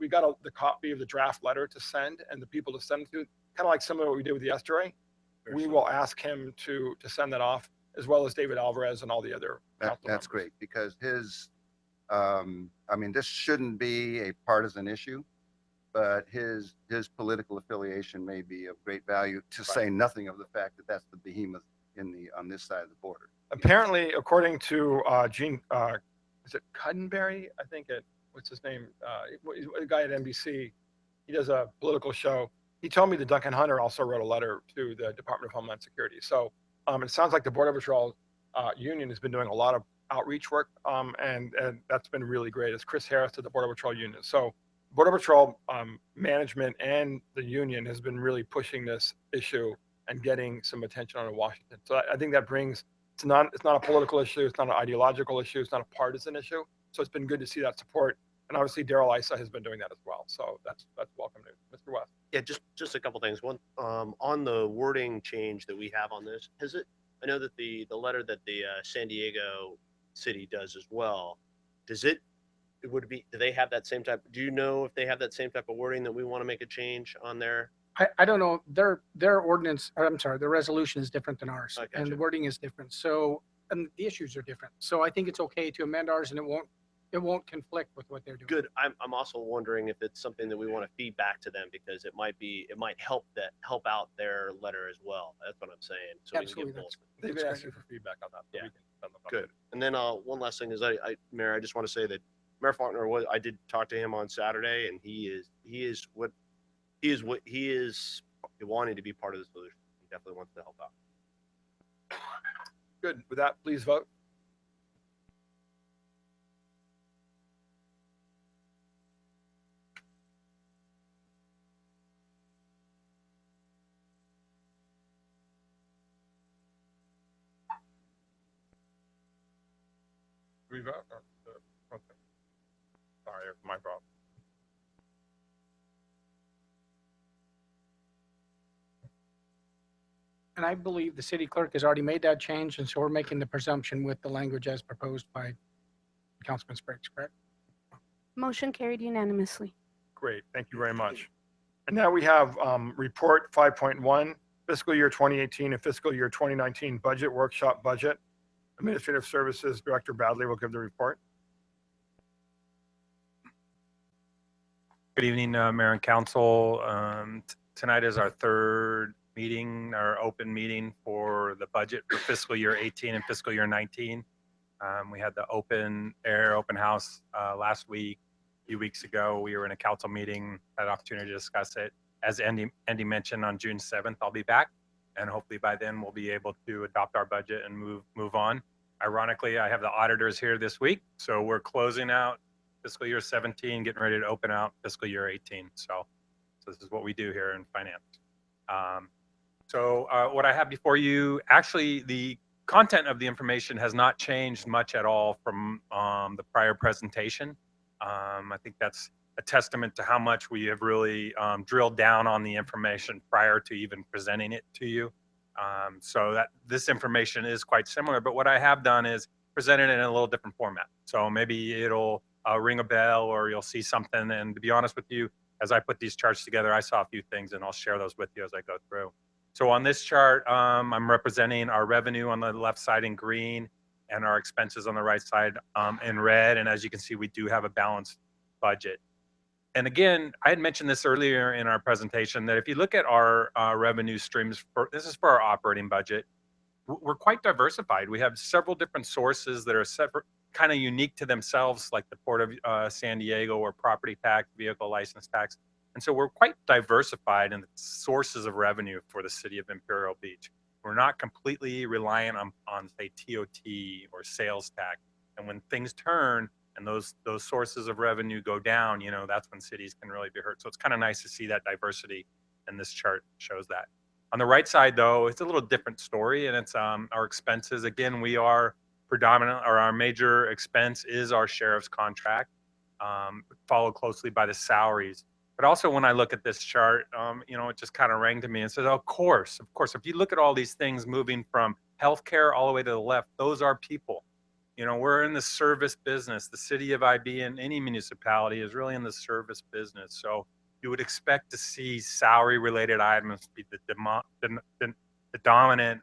got the copy of the draft letter to send and the people to send it to, kind of like similar to what we did with the estuary. We will ask him to send that off, as well as David Alvarez and all the other. That's great because his, I mean, this shouldn't be a partisan issue, but his political affiliation may be of great value, to say nothing of the fact that that's the behemoth on this side of the border. Apparently, according to Gene, is it Cuddenberry? I think what's his name? The guy at NBC. He does a political show. He told me that Duncan Hunter also wrote a letter to the Department of Homeland Security. So it sounds like the Border Patrol Union has been doing a lot of outreach work, and that's been really great. It's Chris Harris to the Border Patrol Union. So Border Patrol management and the union has been really pushing this issue and getting some attention on in Washington. So I think that brings, it's not a political issue. It's not an ideological issue. It's not a partisan issue. So it's been good to see that support. And obviously Daryl Issa has been doing that as well. So that's welcome news. Mr. West. Yeah, just a couple things. One, on the wording change that we have on this, I know that the letter that the San Diego city does as well, do they have that same type? Do you know if they have that same type of wording that we want to make a change on there? I don't know. Their ordinance, or I'm sorry, their resolution is different than ours, and the wording is different. So, and the issues are different. So I think it's okay to amend ours, and it won't conflict with what they're doing. Good. I'm also wondering if it's something that we want to feed back to them, because it might help out their letter as well. That's what I'm saying. So Absolutely. They could ask you for feedback on that. Yeah. Good. And then one last thing is, Mayor, I just want to say that Mayor Faulkner I did talk to him on Saturday, and he is wanting to be part of the solution. He definitely wants to help out. Good. With that, please vote. We vote? Okay. Sorry, my fault. And I believe the city clerk has already made that change, and so we're making the presumption with the language as proposed by Councilman Spriggs, correct? Motion carried unanimously. Great, thank you very much. And now we have report 5.1, fiscal year 2018 and fiscal year 2019 budget workshop budget. Administrative Services Director Badley will give the report. Good evening, Mayor and Council. Tonight is our third meeting, our open meeting for the budget for fiscal year 18 and fiscal year 19. We had the open house last week. A few weeks ago, we were in a council meeting, had an opportunity to discuss it. As Andy mentioned, on June 7th, I'll be back, and hopefully by then we'll be able to adopt our budget and move on. Ironically, I have the auditors here this week, so we're closing out fiscal year 17, getting ready to open out fiscal year 18. So this is what we do here in finance. What I have before you, actually the content of the information has not changed much at all from the prior presentation. I think that's a testament to how much we have really drilled down on the information prior to even presenting it to you. So that this information is quite similar, but what I have done is presented it in a little different format. So maybe it'll ring a bell, or you'll see something. And to be honest with you, as I put these charts together, I saw a few things, and I'll share those with you as I go through. So on this chart, I'm representing our revenue on the left side in green and our expenses on the right side in red. And as you can see, we do have a balanced budget. And again, I had mentioned this earlier in our presentation that if you look at our revenue streams, this is for our operating budget. we're quite diversified. We have several different sources that are separate, kind of unique to themselves, like the Port of San Diego or property tax, vehicle license tax. And so we're quite diversified in the sources of revenue for the city of Imperial Beach. We're not completely reliant on say, TOT or sales tax. And when things turn and those sources of revenue go down, you know, that's when cities can really be hurt. So it's kind of nice to see that diversity, and this chart shows that. On the right side, though, it's a little different story, and it's our expenses. Again, we are predominant, or our major expense is our sheriff's contract, followed closely by the salaries. But also, when I look at this chart, you know, it just kind of rang to me and said, of course, if you look at all these things moving from healthcare all the way to the left, those are people. You know, we're in the service business. The city of IB and any municipality is really in the service business. So you would expect to see salary-related items be the dominant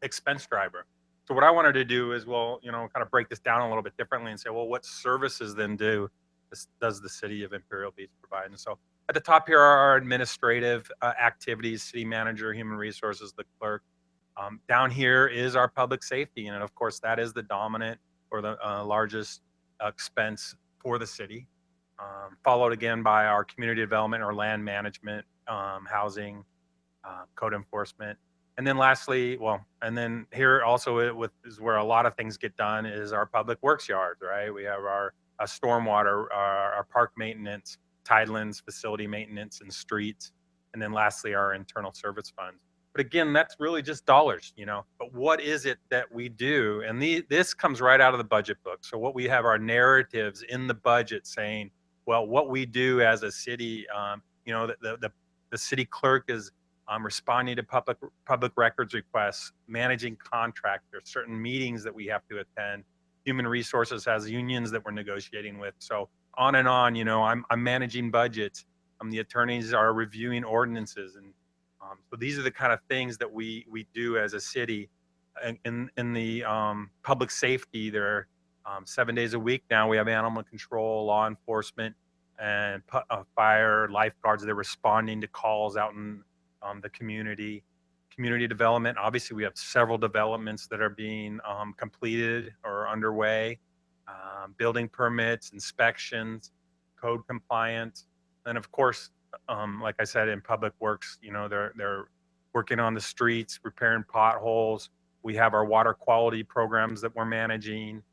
expense driver. So what I wanted to do is, well, you know, kind of break this down a little bit differently and say, well, what services then does the city of Imperial Beach provide? And so at the top here are our administrative activities: city manager, human resources, the clerk. Down here is our public safety, and of course that is the dominant or the largest expense for the city. Followed again by our community development or land management, housing, code enforcement. And then lastly, and then here also is where a lot of things get done, is our public works yards, right? We have our stormwater, our park maintenance, tidelands, facility maintenance, and streets. And then lastly, our internal service funds. But again, that's really just dollars, you know. But what is it that we do? And this comes right out of the budget book. So what we have are narratives in the budget saying, well, what we do as a city, you know, the city clerk is responding to public records requests, managing contracts. There's certain meetings that we have to attend. Human resources has unions that we're negotiating with. So on and on, you know, I'm managing budgets. The attorneys are reviewing ordinances, and so these are the kind of things that we do as a city. In the public safety, there are 7 days a week now. We have animal control, law enforcement, and fire, lifeguards. They're responding to calls out in the community. Community development. Obviously, we have several developments that are being completed or underway. Building permits, inspections, code compliance, and of course, like I said, in public works, you know, they're working on the streets, repairing potholes. We have our water quality programs that we're managing,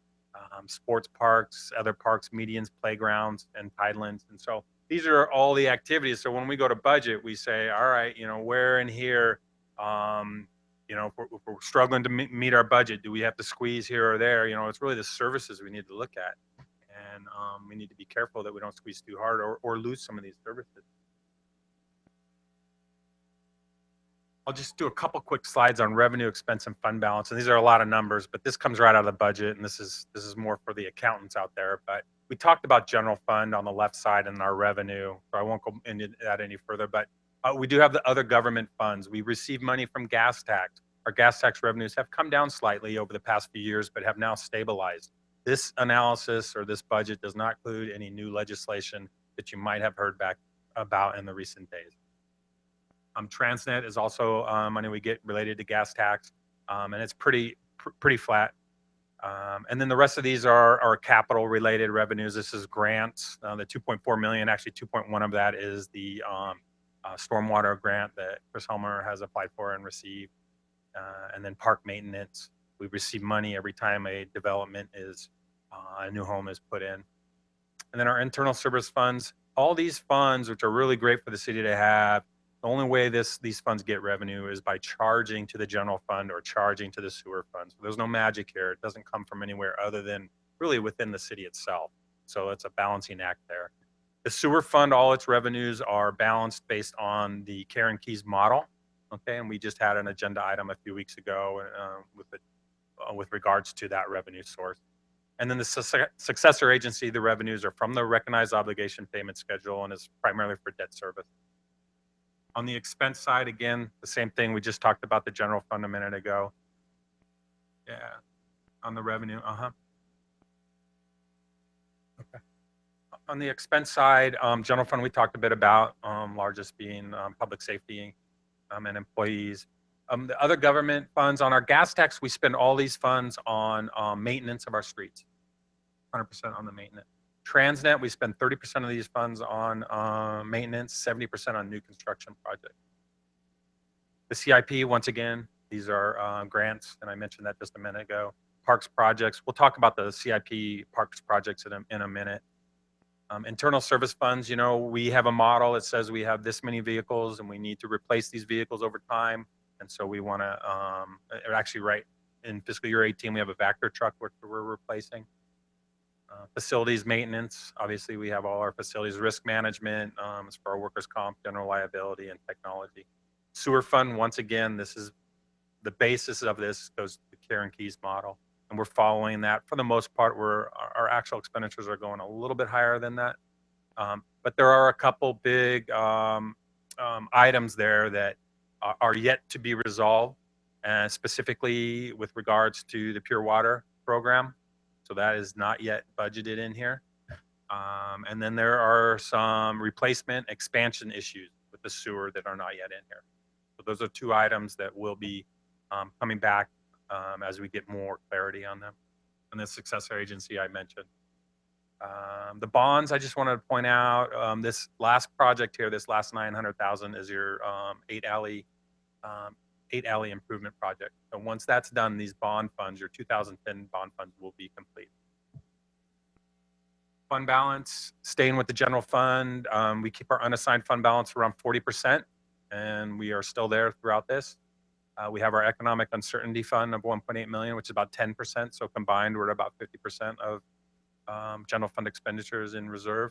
sports parks, other parks, medians, playgrounds, and tidelands. And so these are all the activities. So when we go to budget, we say, all right, you know, where in here, you know, if we're struggling to meet our budget, do we have to squeeze here or there? You know, it's really the services we need to look at. And we need to be careful that we don't squeeze too hard or lose some of these services. I'll just do a couple quick slides on revenue, expense, and fund balance. And these are a lot of numbers, but this comes right out of the budget, and this is more for the accountants out there. But we talked about general fund on the left side and our revenue, so I won't go into that any further. But we do have the other government funds. We receive money from gas tax. Our gas tax revenues have come down slightly over the past few years, but have now stabilized. This analysis or this budget does not include any new legislation that you might have heard back about in the recent days. Transnet is also money we get related to gas tax, and it's pretty flat. And then the rest of these are capital related revenues. This is grants. The 2.4 million, actually 2.1 of that is the stormwater grant that Chris Helmer has applied for and received. And then park maintenance. We receive money every time a development is, a new home is put in. And then our internal service funds, all these funds, which are really great for the city to have, the only way these funds get revenue is by charging to the general fund or charging to the sewer fund. So there's no magic here. It doesn't come from anywhere other than really within the city itself. So it's a balancing act there. The sewer fund, all its revenues are balanced based on the Karen Keys model. Okay, and we just had an agenda item a few weeks ago with regards to that revenue source. And then the successor agency, the revenues are from the recognized obligation payment schedule and is primarily for debt service. On the expense side, again, the same thing. We just talked about the general fund a minute ago. Yeah, on the revenue, Okay. On the expense side, general fund we talked a bit about, largest being public safety and employees. The other government funds on our gas tax, we spend all these funds on maintenance of our streets, 100% on the maintenance. Transnet, we spend 30% of these funds on maintenance, 70% on new construction projects. The CIP, once again, these are grants, and I mentioned that just a minute ago. Parks projects, we'll talk about the CIP parks projects in a minute. Internal service funds, you know, we have a model that says we have this many vehicles and we need to replace these vehicles over time. And so we want to, actually, right in fiscal year 18, we have a Vector truck which we're replacing. Facilities maintenance, obviously we have all our facilities. Risk management is for our workers' comp, general liability, and technology. Sewer fund, once again, this is the basis of this goes to the Karen Keys model. And we're following that for the most part. Our actual expenditures are going a little bit higher than that. But there are a couple big items there that are yet to be resolved, specifically with regards to the pure water program. So that is not yet budgeted in here. And then there are some replacement expansion issues with the sewer that are not yet in here. So those are two items that will be coming back as we get more clarity on them. And the successor agency I mentioned. The bonds, I just wanted to point out, this last project here, this last 900,000 is your 8 alley improvement project. So once that's done, these bond funds, your 2010 bond funds will be complete. Fund balance, staying with the general fund. We keep our unassigned fund balance around 40%, and we are still there throughout this. We have our economic uncertainty fund of 1.8 million, which is about 10%. So combined, we're at about 50% of general fund expenditures in reserve.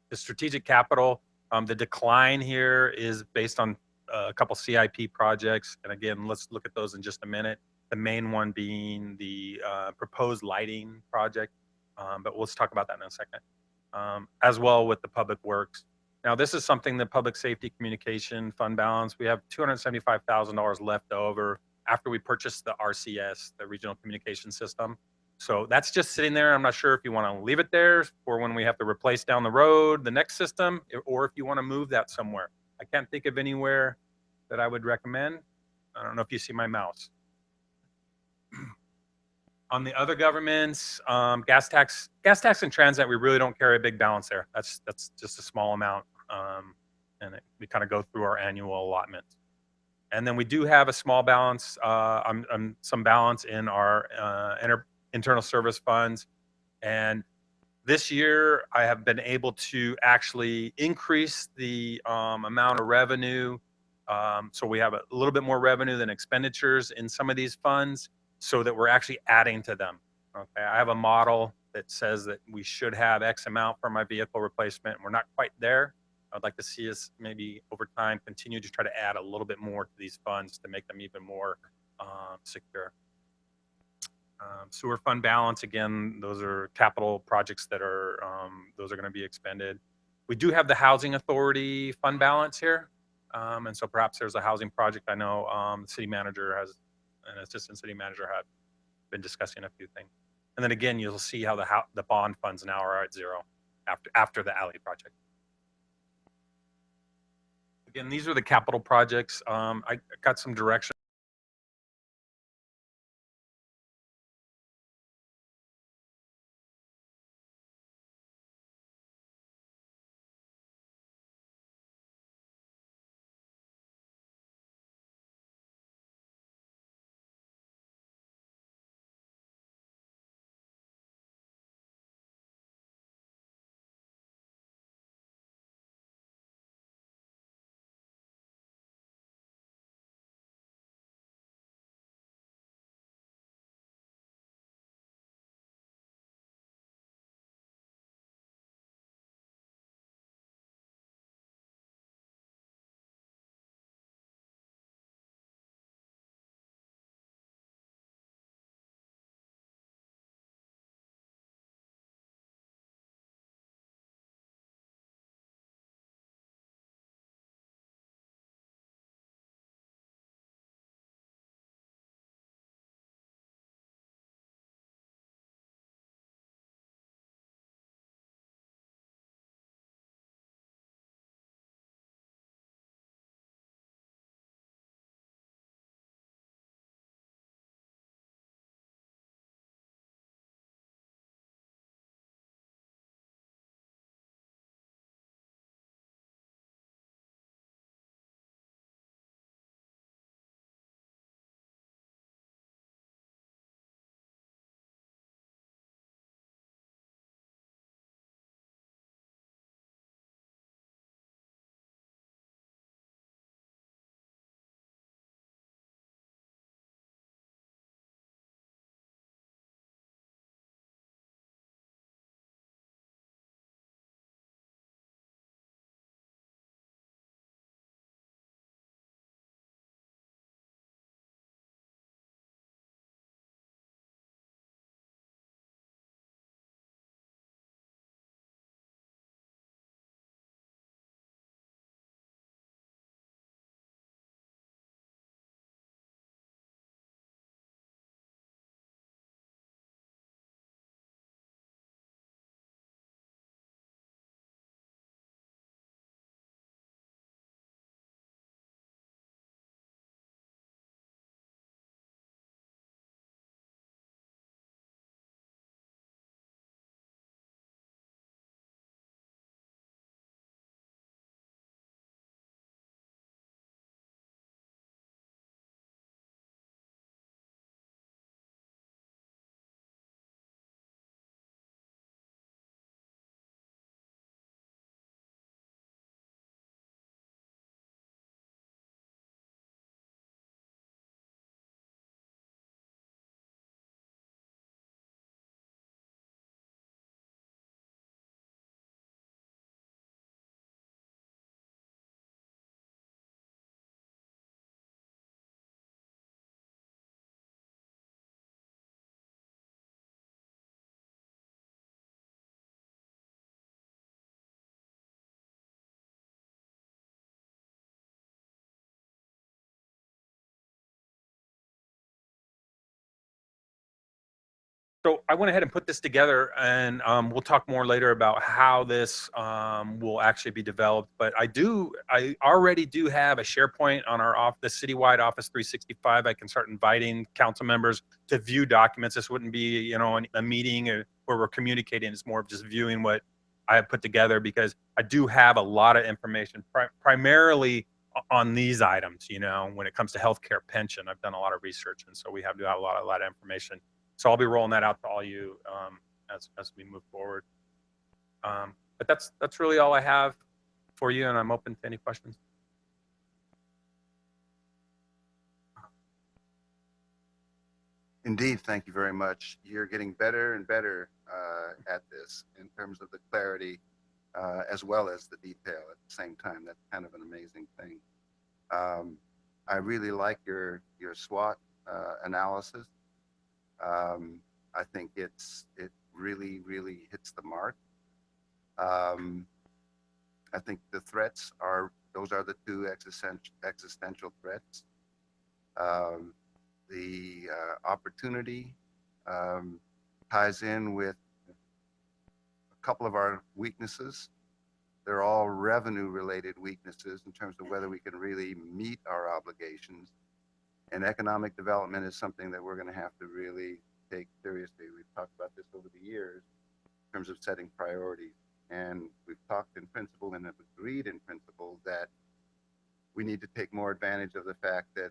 The strategic capital, the decline here is based on a couple CIP projects. And again, let's look at those in just a minute. The main one being the proposed lighting project, but let's talk about that in a second. As well with the public works. Now, this is something that public safety communication fund balance, we have $275,000 left over after we purchased the RCS, the regional communication system. So that's just sitting there. I'm not sure if you want to leave it there for when we have to replace down the road the next system, or if you want to move that somewhere. I can't think of anywhere that I would recommend. I don't know if you see my mouse. On the other governments, gas tax and transit, we really don't carry a big balance there. That's just a small amount, and we kind of go through our annual allotments. And then we do have a small balance, some balance in our internal service funds. And this year, I have been able to actually increase the amount of revenue. So we have a little bit more revenue than expenditures in some of these funds, so that we're actually adding to them. Okay, I have a model that says that we should have X amount for my vehicle replacement. We're not quite there. I'd like to see us maybe over time continue to try to add a little bit more to these funds to make them even more secure. Sewer fund balance, again, those are capital projects that are, those are going to be expended. We do have the housing authority fund balance here. And so perhaps there's a housing project. I know the city manager has, an assistant city manager had been discussing a few things. And then again, you'll see how the bond funds now are at zero after the alley project. Again, these are the capital projects. I got some direction So I went ahead and put this together, and we'll talk more later about how this will actually be developed. But I already do have a SharePoint on the citywide Office 365. I can start inviting council members to view documents. This wouldn't be, a meeting where we're communicating. It's more of just viewing what I have put together, because I do have a lot of information, primarily on these items. When it comes to healthcare pension, I've done a lot of research, and so we have a lot of information. So I'll be rolling that out to all you as we move forward. But that's really all I have for you, and I'm open to any questions. Indeed, thank you very much. You're getting better and better at this in terms of the clarity as well as the detail at the same time. That's kind of an amazing thing. I really like your SWOT analysis. I think it really, really hits the mark. I think the threats those are the two existential threats. The opportunity ties in with a couple of our weaknesses. They're all revenue related weaknesses in terms of whether we can really meet our obligations. And economic development is something that we're going to have to really take seriously. We've talked about this over the years in terms of setting priorities. And we've talked in principle and have agreed in principle that we need to take more advantage of the fact that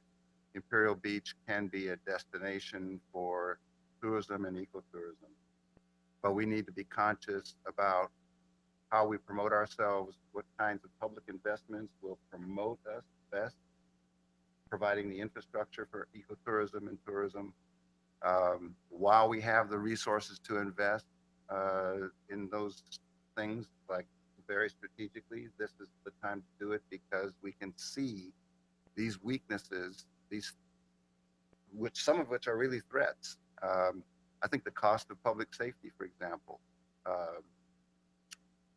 Imperial Beach can be a destination for tourism and ecotourism. But we need to be conscious about how we promote ourselves, what kinds of public investments will promote us best, providing the infrastructure for ecotourism and tourism. While we have the resources to invest in those things, like very strategically, this is the time to do it, because we can see these weaknesses, some of which are really threats. I think the cost of public safety, for example,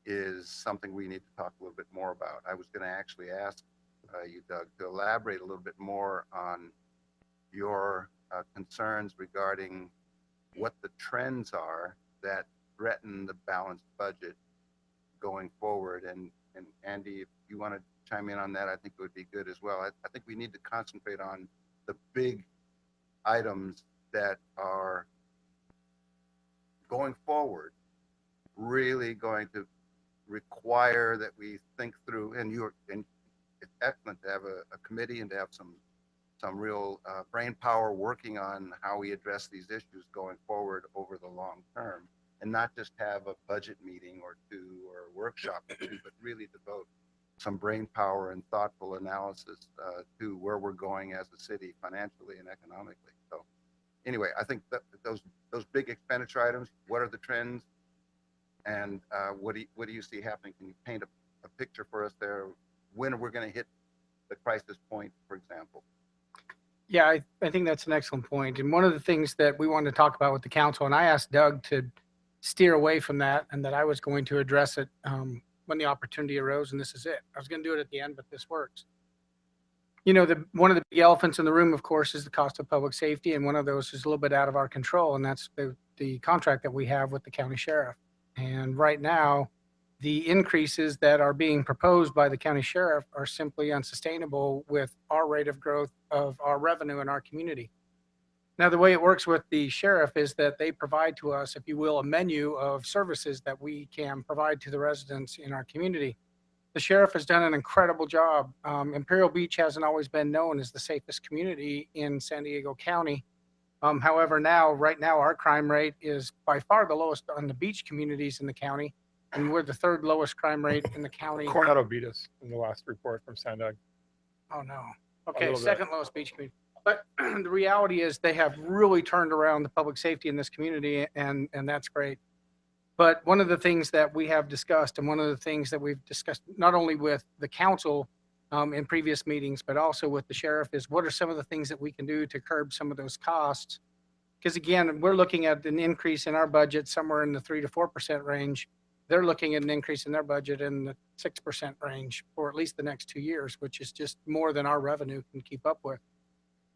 is something we need to talk a little bit more about. I was going to actually ask you, Doug, to elaborate a little bit more on your concerns regarding what the trends are that threaten the balanced budget going forward. And Andy, if you want to chime in on that, I think it would be good as well. I think we need to concentrate on the big items that are going forward, really going to require that we think through, and it's excellent to have a committee and to have some real brain power working on how we address these issues going forward over the long term, and not just have a budget meeting or two or a workshop or two, but really devote some brain power and thoughtful analysis to where we're going as a city financially and economically. So anyway, I think that those big expenditure items, what are the trends, and what do you see happening? Can you paint a picture for us there? When we're going to hit the crisis point, for example? Yeah, I think that's an excellent point. And one of the things that we wanted to talk about with the council, and I asked Doug to steer away from that, and that I was going to address it when the opportunity arose, and this is it. I was going to do it at the end, but this works. One of the big elephants in the room, of course, is the cost of public safety, and one of those is a little bit out of our control, and that's the contract that we have with the county sheriff. And right now, the increases that are being proposed by the county sheriff are simply unsustainable with our rate of growth of our revenue in our community. Now, the way it works with the sheriff is that they provide to us, if you will, a menu of services that we can provide to the residents in our community. The sheriff has done an incredible job. Imperial Beach hasn't always been known as the safest community in San Diego County. However, right now, our crime rate is by far the lowest on the beach communities in the county, and we're the third lowest crime rate in the county. Coronado beat us in the last report from San Diego. Oh, no. Okay, second lowest beach community. But the reality is they have really turned around the public safety in this community, and that's great. But one of the things that we have discussed, and one of the things that we've discussed not only with the council in previous meetings, but also with the sheriff, is what are some of the things that we can do to curb some of those costs? Because again, we're looking at an increase in our budget somewhere in the 3 to 4% range. They're looking at an increase in their budget in the 6% range for at least the next 2 years, which is just more than our revenue can keep up with.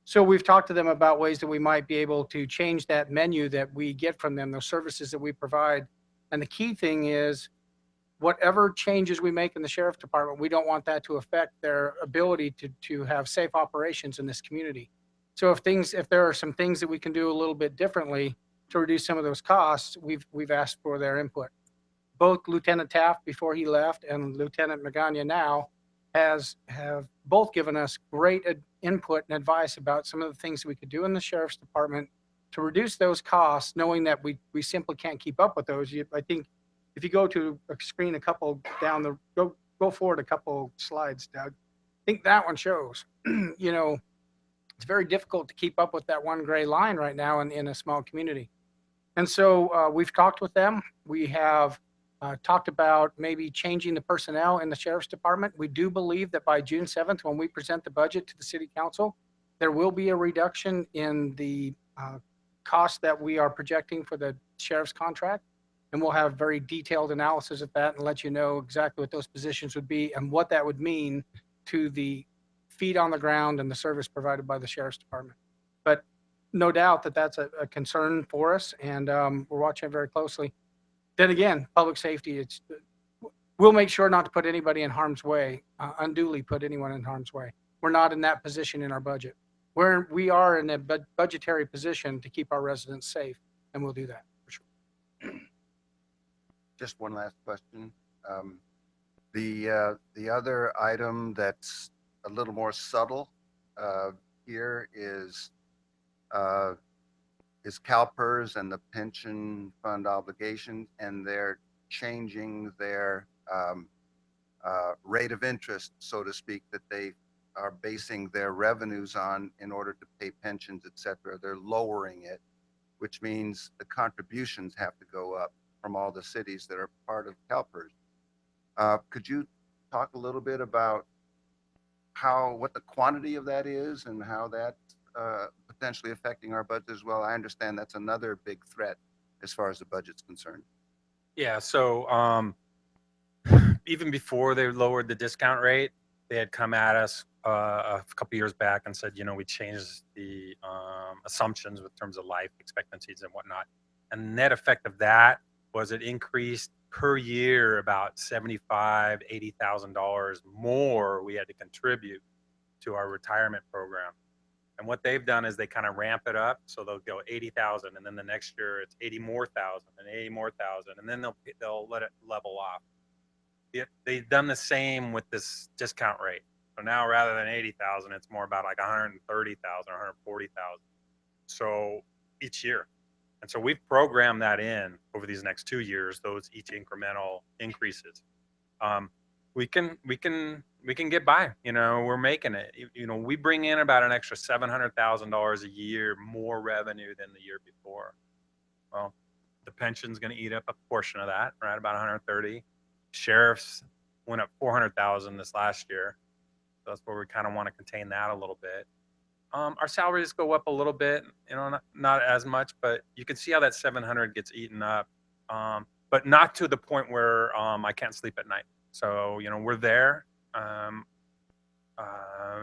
So we've talked to them about ways that we might be able to change that menu that we get from them, those services that we provide. And the key thing is whatever changes we make in the sheriff's department, we don't want that to affect their ability to have safe operations in this community. So if there are some things that we can do a little bit differently to reduce some of those costs, we've asked for their input. Both Lieutenant Taft before he left and Lieutenant Magana now have both given us great input and advice about some of the things that we could do in the sheriff's department to reduce those costs, knowing that we simply can't keep up with those. I think if you go to a screen a couple down the go forward a couple slides, Doug. I think that one shows. You know, it's very difficult to keep up with that one gray line right now in a small community. And so we've talked with them. We have talked about maybe changing the personnel in the sheriff's department. We do believe that by June 7th, when we present the budget to the city council, there will be a reduction in the cost that we are projecting for the sheriff's contract. And we'll have very detailed analysis of that and let you know exactly what those positions would be and what that would mean to the feet on the ground and the service provided by the sheriff's department. But no doubt that that's a concern for us, and we're watching it very closely. Then again, public safety, we'll make sure not to put anybody in harm's way, unduly put anyone in harm's way. We're not in that position in our budget. We are in a budgetary position to keep our residents safe, and we'll do that for sure. Just one last question. The other item that's a little more subtle here is CalPERS and the pension fund obligation, and they're changing their rate of interest, so to speak, that they are basing their revenues on in order to pay pensions, et cetera. They're lowering it, which means the contributions have to go up from all the cities that are part of CalPERS. Could you talk a little bit about what the quantity of that is and how that's potentially affecting our budget as well? I understand that's another big threat as far as the budget's concerned. Yeah, so even before they lowered the discount rate, they had come at us a couple years back and said, you know, we changed the assumptions in terms of life expectancies and whatnot. And the net effect of that was it increased per year about $75,000, $80,000 more we had to contribute to our retirement program. And what they've done is they kind of ramp it up. So they'll go 80,000, and then the next year it's 80 more thousand and 80 more thousand, and then they'll let it level off. They've done the same with this discount rate. So now rather than 80,000, it's more about like 130,000, 140,000. So each year. And so we've programmed that in over these next 2 years, those each incremental increases. We can get by, you know, we're making it. You know, we bring in about an extra $700,000 a year more revenue than the year before. Well, the pension's going to eat up a portion of that, right? About 130. Sheriffs went up 400,000 this last year. So that's where we kind of want to contain that a little bit. Our salaries go up a little bit, you know, not as much, but you can see how that 700 gets eaten up, but not to the point where I can't sleep at night. So, you know, we're there.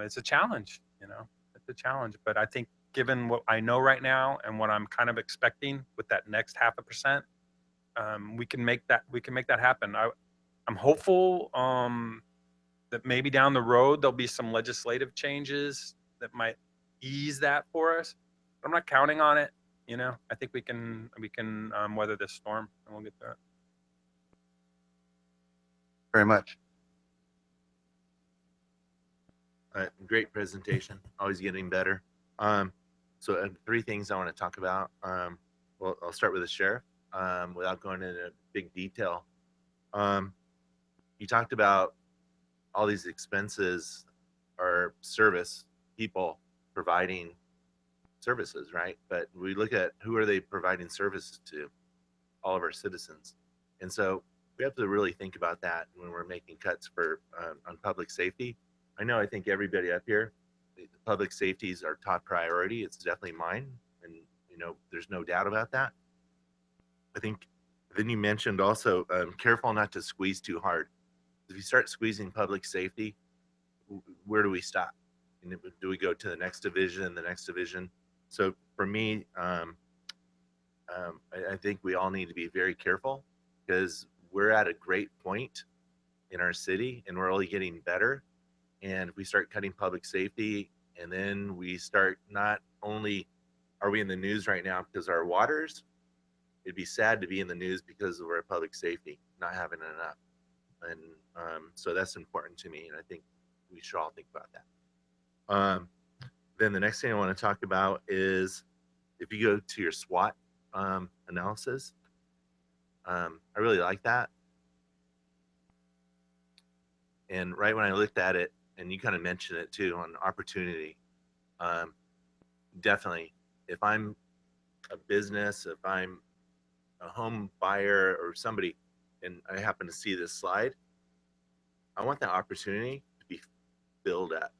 It's a challenge, you know, it's a challenge. But I think given what I know right now and what I'm kind of expecting with that next 0.5%, we can make that happen. I'm hopeful that maybe down the road there'll be some legislative changes that might ease that for us. But I'm not counting on it. You know, I think we can weather this storm and we'll get through it. Very much. Great presentation. Always getting better. So 3 things I want to talk about. Well, I'll start with the sheriff without going into big detail. You talked about all these expenses are service people providing services, right? But we look at who are they providing services to? All of our citizens. And so we have to really think about that when we're making cuts for on public safety. I think everybody up here, public safety is our top priority. It's definitely mine. And, you know, there's no doubt about that. I think then you mentioned also careful not to squeeze too hard. If you start squeezing public safety, where do we stop? And do we go to the next division, the next division? So for me, I think we all need to be very careful because we're at a great point in our city and we're only getting better. And if we start cutting public safety, and then we start, not only are we in the news right now because of our waters, it'd be sad to be in the news because of our public safety not having enough. And so that's important to me, and I think we should all think about that. Then the next thing I want to talk about is if you go to your SWOT analysis, I really like that. And right when I looked at it, and you kind of mentioned it too on opportunity, definitely, if I'm a business, if I'm a home buyer or somebody, and I happen to see this slide, I want that opportunity to be filled up.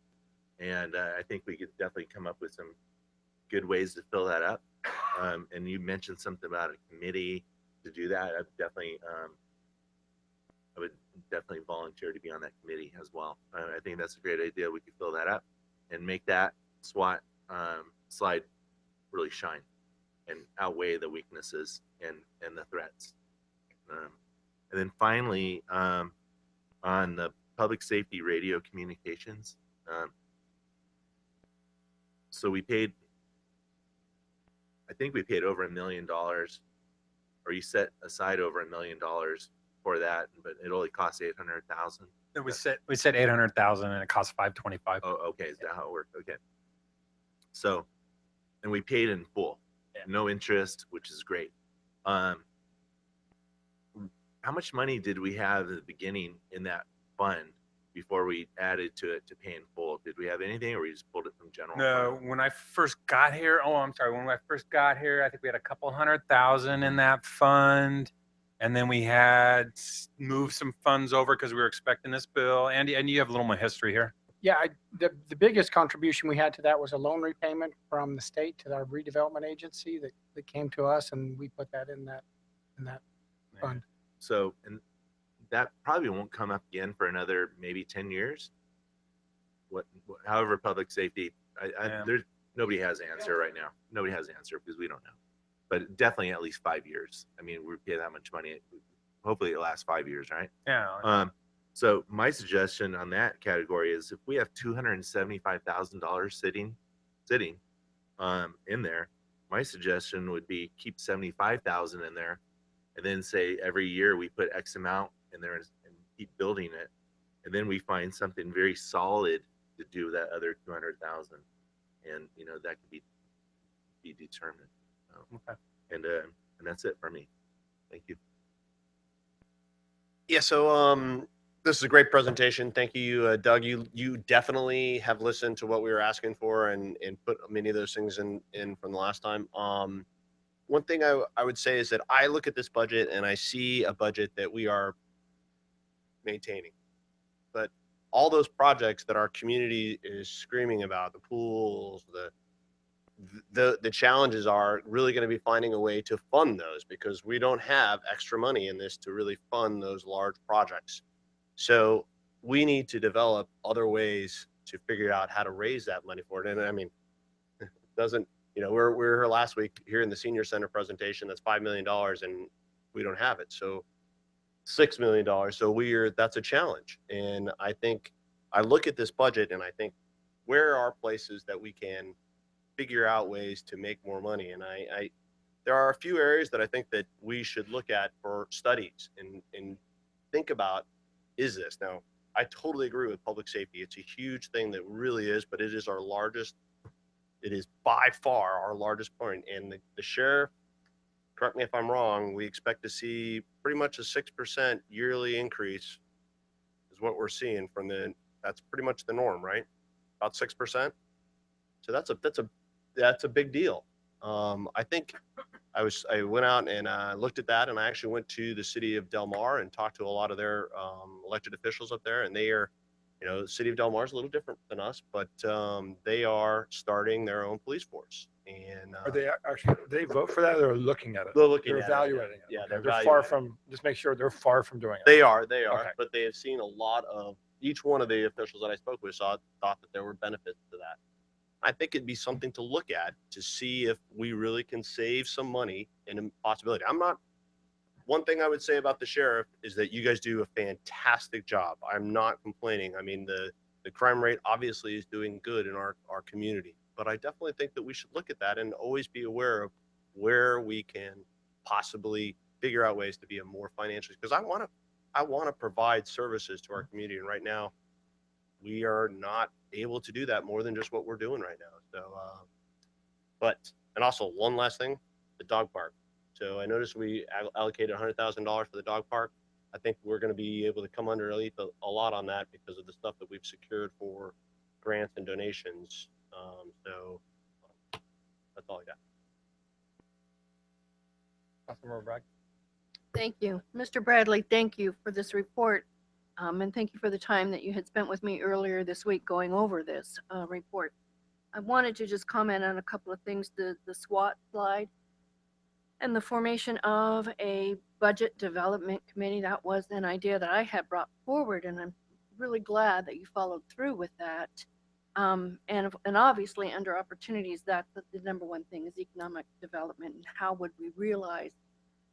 And I think we could definitely come up with some good ways to fill that up. And you mentioned something about a committee to do that. I would definitely volunteer to be on that committee as well. I think that's a great idea. We could fill that up and make that SWOT slide really shine and outweigh the weaknesses and the threats. And then finally, on the public safety radio communications, so we paid, I think we paid over $1 million, or you set aside over $1 million for that, but it only cost 800,000. We said 800,000 and it cost 525. Oh, okay. Is that how it worked? Okay. So, and we paid in full, no interest, which is great. How much money did we have at the beginning in that fund before we added to it to pay in full? Did we have anything, or we just pulled it from general No, fund? when I first got here, when I first got here, I think we had a couple 100,000 in that fund. And then we had moved some funds over because we were expecting this bill. Andy, and you have a little more history here. Yeah, the biggest contribution we had to that was a loan repayment from the state to our redevelopment agency that came to us, and we put that in that fund. So, and that probably won't come up again for another maybe 10 years. However, public safety, there's nobody has an answer right now. Nobody has an answer because we don't know. But definitely at least 5 years. I mean, we pay that much money. Hopefully it lasts 5 years, right? Yeah. So my suggestion on that category is if we have $275,000 sitting in there, my suggestion would be keep 75,000 in there, and then say every year we put X amount in there and keep building it, and then we find something very solid to do that other 200,000, and that could be determined. Okay. And that's it for me. Thank you. Yeah. So this is a great presentation. Thank you, Doug. You definitely have listened to what we were asking for and put many of those things in from the last time. One thing I would say is that I look at this budget and I see a budget that we are maintaining, but all those projects that our community is screaming about, the pools, the challenges are really going to be finding a way to fund those, because we don't have extra money in this to really fund those large projects. So we need to develop other ways to figure out how to raise that money for it. And I mean, it doesn't, we're here last week here in the senior center presentation, that's $5 million and we don't have it. So $6 million. So that's a challenge. And I think I look at this budget and I think, where are places that we can figure out ways to make more money? And there are a few areas that I think that we should look at for studies and think about, is this? Now, I totally agree with public safety. It's a huge thing that really is, but it is our largest, it is by far our largest point. And the sheriff, correct me if I'm wrong, we expect to see pretty much a 6% yearly increase is what we're seeing that's pretty much the norm, right? About 6%. So that's a big deal. I think I went out and looked at that, and I actually went to the city of Del Mar and talked to a lot of their elected officials up there, and they are, the city of Del Mar is a little different than us, but they are starting their own police force. And Are they actually, they vote for that, or they're looking at it? they're looking They're at evaluating it. Yeah, Okay. they're They're far evaluating from, just make sure they're far from doing it. They are, Okay. but they have seen a lot of, each one of the officials that I spoke with thought that there were benefits to I think it'd be something to look at to see if we really can save some money and a possibility. One thing I would say about the sheriff is that you guys do a fantastic job. I'm not complaining. I mean, the crime rate obviously is doing good in our community, but I definitely think that we should look at that and always be aware of where we can possibly figure out ways to be a more financially, because I want to provide services to our community. And right now we are not able to do that more than just what we're doing right now. So, and also one last thing, the dog park. So I noticed we allocated $100,000 for the dog park. I think we're going to be able to come underneath a lot on that because of the stuff that we've secured for grants and donations. So that's all I got. Councilmember Bragg. Thank you. Mr. Bradley, thank you for this report. And thank you for the time that you had spent with me earlier this week going over this report. I wanted to just comment on a couple of things, the SWAT slide and the formation of a budget development committee. That was an idea that I had brought forward, and I'm really glad that you followed through with that. And obviously under opportunities, that's the number one thing is economic development. And how would we realize,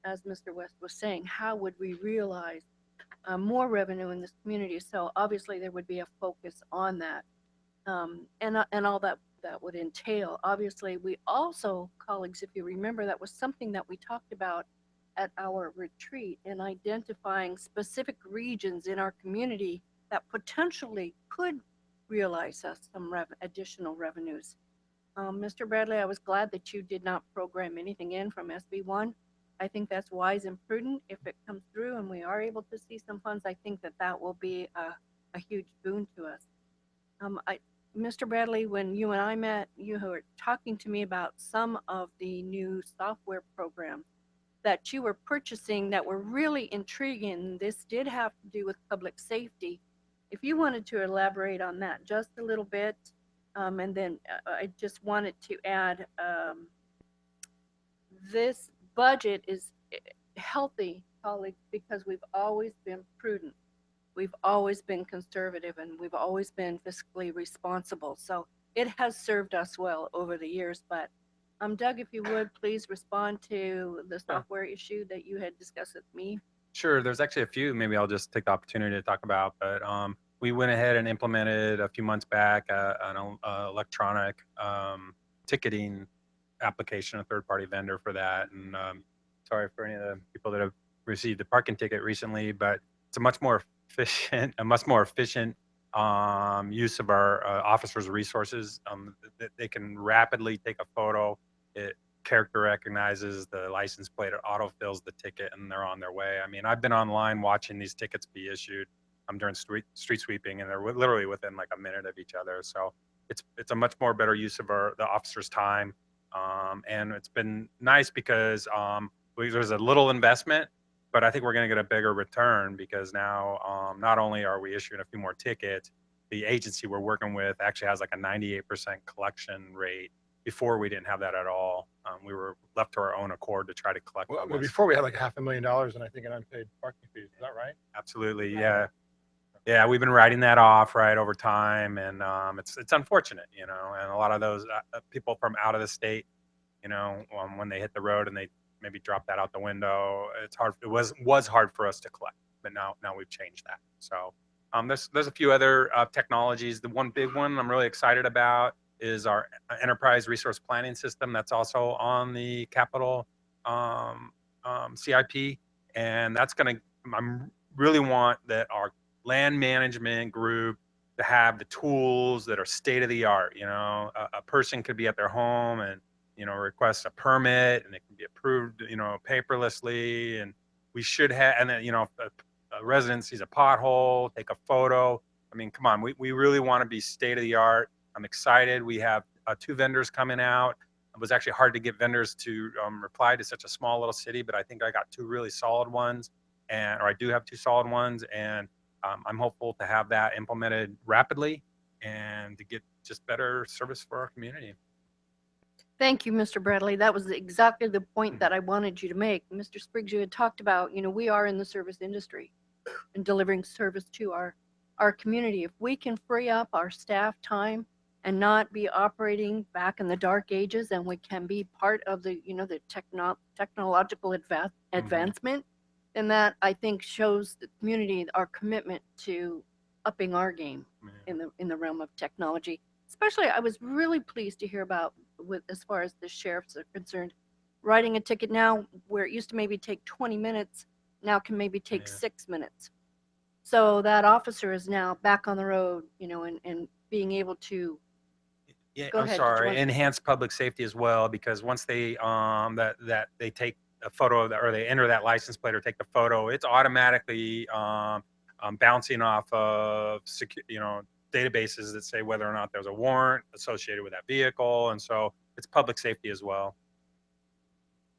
as Mr. West was saying, how would we realize more revenue in this community? So obviously there would be a focus on that, and all that would entail. Obviously, we also, colleagues, if you remember, that was something that we talked about at our retreat in identifying specific regions in our community that potentially could realize us some additional revenues. Mr. Bradley, I was glad that you did not program anything in from SB1. I think that's wise and prudent. If it comes through and we are able to see some funds, I think that will be a huge boon to us. Mr. Bradley, when you and I met, you were talking to me about some of the new software programs that you were purchasing that were really intriguing. This did have to do with public safety. If you wanted to elaborate on that just a little bit, and then I just wanted to add, this budget is healthy, colleagues, because we've always been prudent. We've always been conservative, and we've always been fiscally responsible. So it has served us well over the years. But Doug, if you would please respond to the software issue that you had discussed with me. Sure. There's actually a few. Maybe I'll just take the opportunity to talk about. But we went ahead and implemented a few months back an electronic ticketing application, a third-party vendor for that. And sorry for any of the people that have received a parking ticket recently, but it's a much more efficient use of our officers' resources. They can rapidly take a photo. It character recognizes the license plate, it autofills the ticket, and they're on their way. I mean, I've been online watching these tickets be issued during street sweeping, and they're literally within like a minute of each other. So it's a much more better use of the officers' time, and it's been nice because there's a little investment, but I think we're going to get a bigger return because now not only are we issuing a few more tickets, the agency we're working with actually has like a 98% collection rate. Before we didn't have that at all. We were left to our own accord to try to collect. Well, before we had like $500,000 and I think in unpaid parking fees. Is that right? Absolutely, yeah. Yeah, we've been writing that off right over time, and it's unfortunate, you know. And a lot of those people from out of the state, you know, when they hit the road and they maybe drop that out the window, it's hard. It was hard for us to collect, but now we've changed that. So there's a few other technologies. The one big one I'm really excited about is our enterprise resource planning system that's also on the capital CIP, and that's going to. I really want that our land management group to have the tools that are state of the art. You know, a person could be at their home and request a permit, and it can be approved, paperlessly, and we should have. And then if a resident sees a pothole, take a photo. I mean, come on, we really want to be state of the art. I'm excited. We have 2 vendors coming out. It was actually hard to get vendors to reply to such a small little city, but I think I got 2 really solid ones, or I do have 2 solid ones, and I'm hopeful to have that implemented rapidly and to get just better service for our community. Thank you, Mr. Bradley. That was exactly the point that I wanted you to make. Mr. Spriggs, you had talked about, we are in the service industry and delivering service to our community. If we can free up our staff time and not be operating back in the dark ages, and we can be part of the, the technological advancement, then that I think shows the community our commitment to upping our game in the realm of technology. Especially, I was really pleased to hear about, with as far as the sheriffs are concerned, writing a ticket now where it used to maybe take 20 minutes, now can maybe take 6 minutes. So that officer is now back on the road, and being able to. Yeah, Go I'm ahead, did you sorry. want to say Enhance public safety as well, because once they that they take a photo of that, or they enter that license plate or take the photo, it's automatically bouncing off of databases that say whether or not there's a warrant associated with that vehicle, and so it's public safety as well.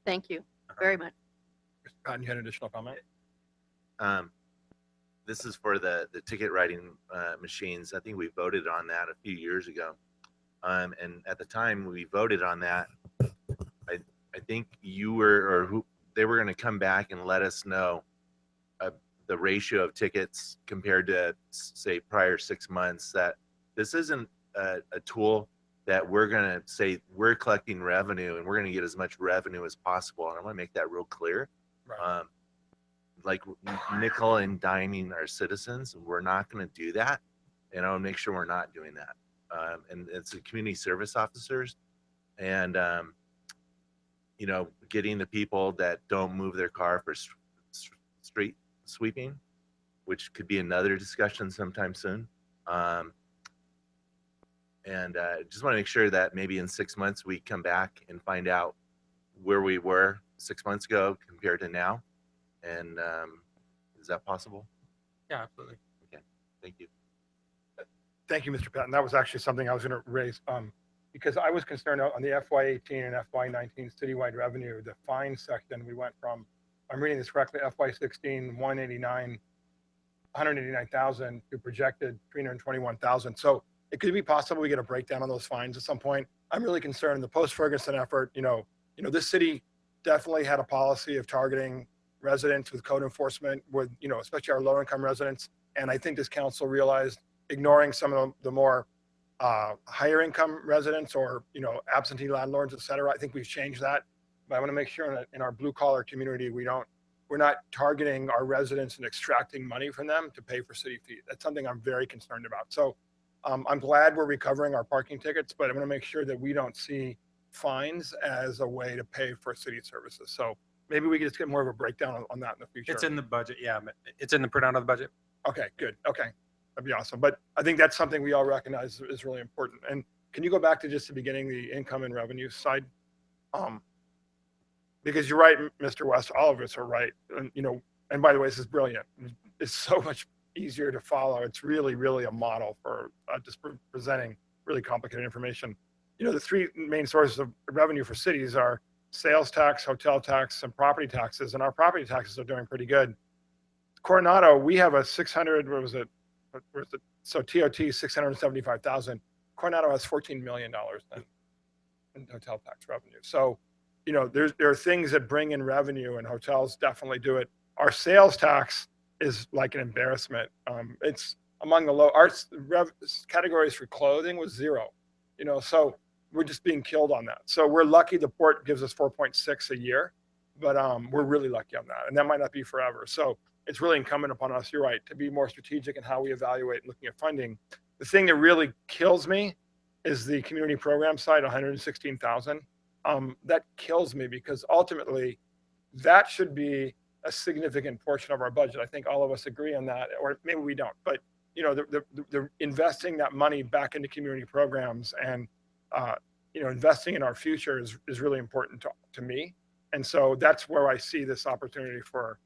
Thank you very much. Mr. Patton, you had an additional comment? This is for the ticket writing machines. I think we voted on that a few years ago. And at the time we voted on that, I think you were, or who, they were going to come back and let us know the ratio of tickets compared to, say, prior 6 months. That this isn't a tool that we're going to say we're collecting revenue and we're going to get as much revenue as possible. And I want to make that real clear. Right. Like nickel and diming our citizens, we're not going to do that. And I'll make sure we're not doing that. And it's the community service officers and, getting the people that don't move their car for street sweeping, which could be another discussion sometime soon. Just want to make sure that maybe in 6 months we come back and find out where we were 6 months ago compared to now. And is that possible? Yeah, absolutely. Okay, thank you. Thank you, Mr. Patton. That was actually something I was going to raise because I was concerned on the FY18 and FY19 citywide revenue, the fine section. We went from, I'm reading this correctly, FY16 189,000 to projected 321,000. So it could be possible we get a breakdown on those fines at some point. I'm really concerned in the post-Ferguson effort. This city definitely had a policy of targeting residents with code enforcement, with especially our low-income residents. And I think this council realized, ignoring some of the more higher income residents or absentee landlords, et cetera. I think we've changed that, but I want to make sure that in our blue collar community we're not targeting our residents and extracting money from them to pay for city fees. That's something I'm very concerned about. So I'm glad we're recovering our parking tickets, but I'm going to make sure that we don't see fines as a way to pay for city services. So maybe we can just get more of a breakdown on that in the future. It's in the budget, yeah. It's in the printout of the budget. Okay, good. Okay. That'd be awesome. But I think that's something we all recognize is really important. And can you go back to just the beginning, the income and revenue side? Because you're right, Mr. West, all of us are right. And, and by the way, this is brilliant. It's so much easier to follow. It's really, really a model for just presenting really complicated information. The three main sources of revenue for cities are sales tax, hotel tax, and property taxes. And our property taxes are doing pretty good. Coronado, we have a 600, so TOT 675,000. Coronado has $14 million in hotel tax revenue. So, there are things that bring in revenue, and hotels definitely do it. Our sales tax is like an embarrassment. It's among the low. Our categories for clothing was 0. So we're just being killed on that. So we're lucky the port gives us 4.6 a year, but we're really lucky on that, and that might not be forever. So it's really incumbent upon us, you're right, to be more strategic in how we evaluate looking at funding. The thing that really kills me is the community program side, 116,000. That kills me because ultimately that should be a significant portion of our budget. I think all of us agree on that, or maybe we don't. But the investing that money back into community programs and investing in our future is really important to me. And so that's where I see this opportunity for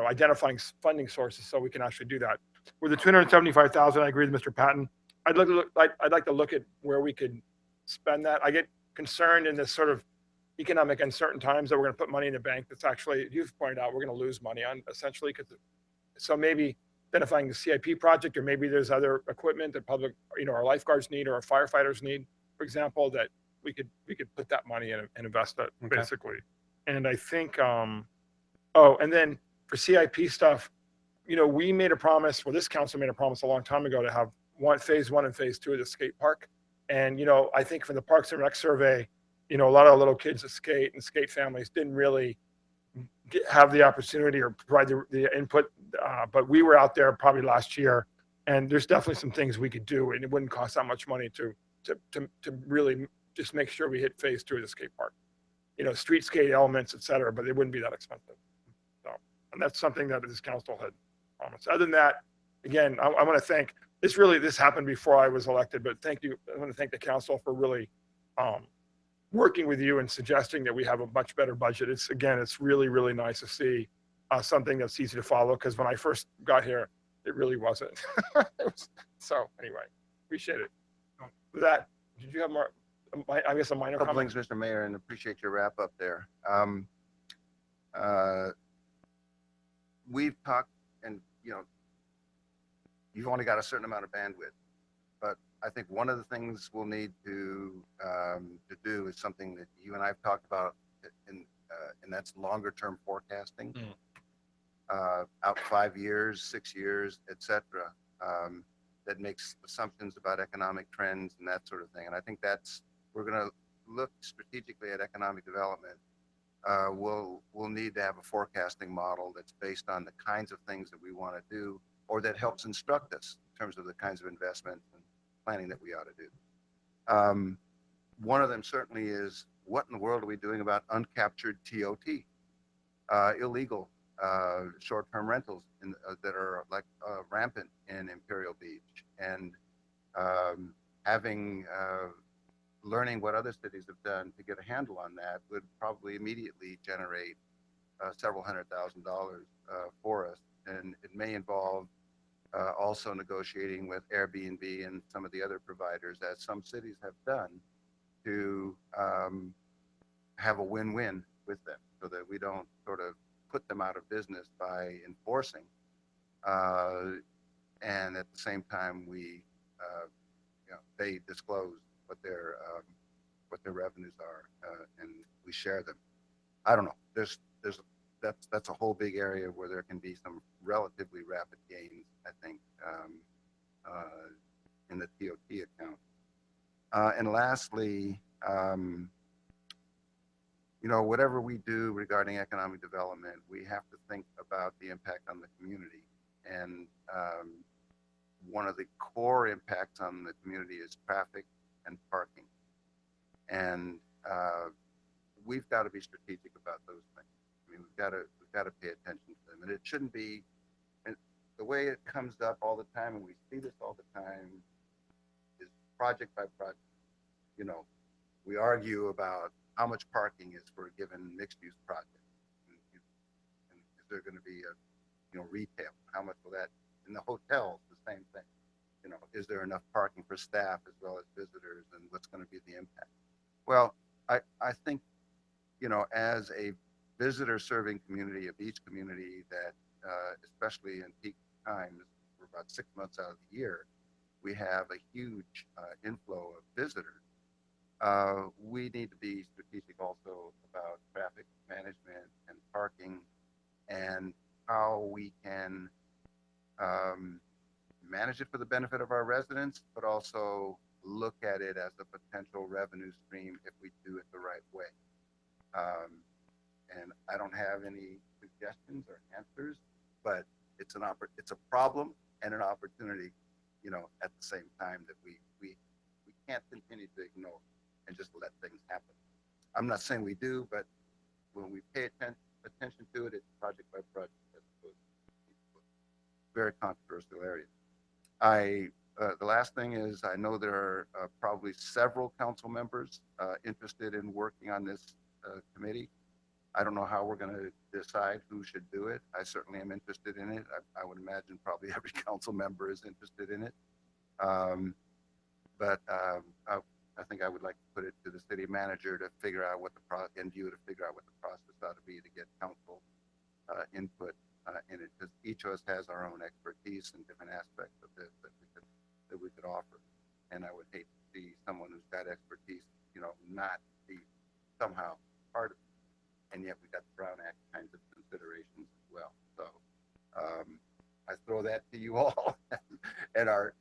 identifying funding sources so we can actually do that. With the 275,000, I agree with Mr. Patton. I'd like to look at where we could spend that. I get concerned in this sort of economic uncertain times that we're going to put money in the bank that's actually, you've pointed out, we're going to lose money on essentially. So maybe identifying the CIP project, or maybe there's other equipment that public, our lifeguards need or our firefighters need, for example, that we could put that money in and invest that basically. And I think, and then for CIP stuff, we made a promise, this council made a promise a long time ago to have phase 1 and phase 2 of the skate park. And, you know, I think for the Parks and Rec survey, you know, a lot of little kids that skate and skate families didn't really have the opportunity or provide the input. But we were out there probably last year, and there's definitely some things we could do, and it wouldn't cost that much money to really just make sure we hit phase 2 of the skate park. You know, street skate elements, et cetera, but it wouldn't be that expensive. So, and that's something that this council had promised. Other than that, again, I want to thank, this happened before I was elected, but thank you. I want to thank the council for really working with you and suggesting that we have a much better budget. It's really, really nice to see something that's easy to follow, because when I first got here, it really wasn't. So anyway, appreciate it. With that, did you have more, I guess a minor Couple comment? things, Mr. Mayor, and appreciate your wrap up there. We've talked, and you know, you've only got a certain amount of bandwidth, but I think one of the things we'll need to do is something that you and I've talked about, and that's longer term forecasting, out 5 years, 6 years, etc. That makes assumptions about economic trends and that sort of thing. And I think we're going to look strategically at economic development. We'll need to have a forecasting model that's based on the kinds of things that we want to do, or that helps instruct us in terms of the kinds of investments and planning that we ought to do. One of them certainly is, what in the world are we doing about uncaptured TOT, illegal short-term rentals that are like rampant in Imperial Beach, and learning what other cities have done to get a handle on that would probably immediately generate several $100,000 for us. And it may involve also negotiating with Airbnb and some of the other providers, as some cities have done, to have a win-win with them, so that we don't sort of put them out of business by enforcing, and at the same time they disclose what their revenues are, and we share them. I don't know. That's a whole big area where there can be some relatively rapid gains, I think, in the TOT account. And lastly, you know, whatever we do regarding economic development, we have to think about the impact on the community. And one of the core impacts on the community is traffic and parking. And we've got to be strategic about those things. I mean, we've got to pay attention to them. And it shouldn't be, and the way it comes up all the time, and we see this all the time, is project by project. You know, we argue about how much parking is for a given mixed-use project. And is there going to be retail? How much will that? In the hotels, the same thing. You know, is there enough parking for staff as well as visitors, and what's going to be the impact? Well, I think, you know, as a visitor-serving community, a beach community that, especially in peak times, for about 6 months out of the year, we have a huge inflow of visitors. We need to be strategic also about traffic management and parking, and how we can manage it for the benefit of our residents, but also look at it as a potential revenue stream if we do it the right way. And I don't have any suggestions or answers, but it's a problem and an opportunity, you know, at the same time, that we can't continue to ignore and just let things happen. I'm not saying we do, but when we pay attention to it, it's project by project, as opposed to very controversial areas. The last thing is, I know there are probably several council members interested in working on this committee. I don't know how we're going to decide who should do it. I certainly am interested in it. I would imagine probably every council member is interested in it. But I think I would like to put it to the city manager to figure out what and you to figure out what the process ought to be to get council input in it, because each of us has our own expertise in different aspects of this that we could offer. And I would hate to see someone who's got expertise, you know, not be somehow part of it. And yet we got the Brown Act kinds of considerations as well. So I throw that to you all and our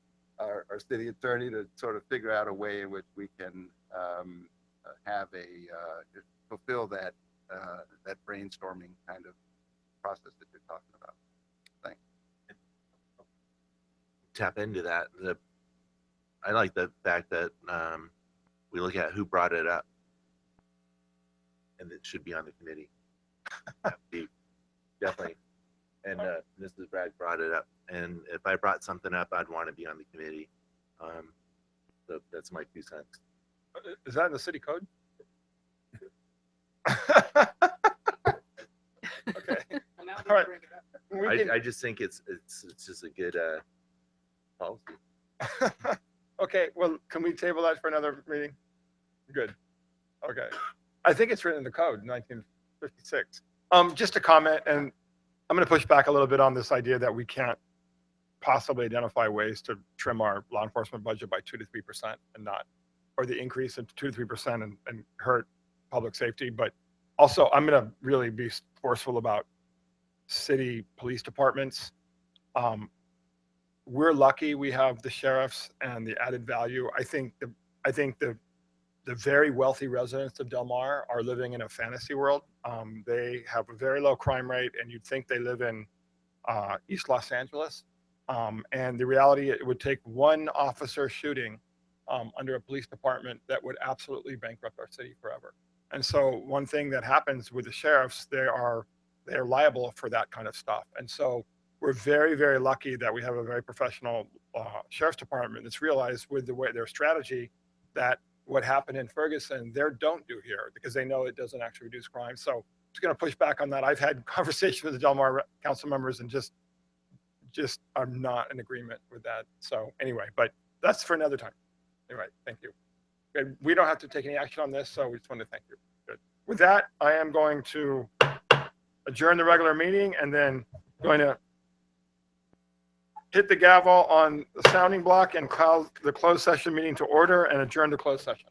our city attorney to sort of figure out a way in which we can have fulfill that that brainstorming kind of process that you're talking about. Thanks. Tap into that. I like the fact that we look at who brought it up, and it should be on the committee. Definitely. And Mrs. Bragg brought it up, and if I brought something up, I'd want to be on the committee. So that's my 2 cents. Is that in the city code? Okay. All right. We can- I just think it's just a good policy. Okay, well, can we table that for another meeting? Good. Okay. I think it's written in the code, 1956. Just a comment, and I'm going to push back a little bit on this idea that we can't possibly identify ways to trim our law enforcement budget by 2 to 3% and not, or the increase of 2 to 3% and hurt public safety. But also, I'm going to really be forceful about city police departments. We're lucky we have the sheriffs and the added value. I think the very wealthy residents of Del Mar are living in a fantasy world. They have a very low crime rate, and you'd think they live in East Los Angeles. And the reality, it would take one officer shooting under a police department that would absolutely bankrupt our city forever. And so one thing that happens with the sheriffs, they're liable for that kind of stuff. And so we're very, very lucky that we have a very professional sheriff's department that's realized with the way their strategy that what happened in Ferguson, they don't do here because they know it doesn't actually reduce crime. So I'm just going to push back on that. I've had conversations with the Del Mar council members and just I'm not in agreement with that. So anyway, but that's for another time. Anyway, thank you. Okay, we don't have to take any action on this, so we just want to thank you. Good. With that, I am going to adjourn the regular meeting and then going to hit the gavel on the sounding block and call the closed session meeting to order and adjourn to closed session.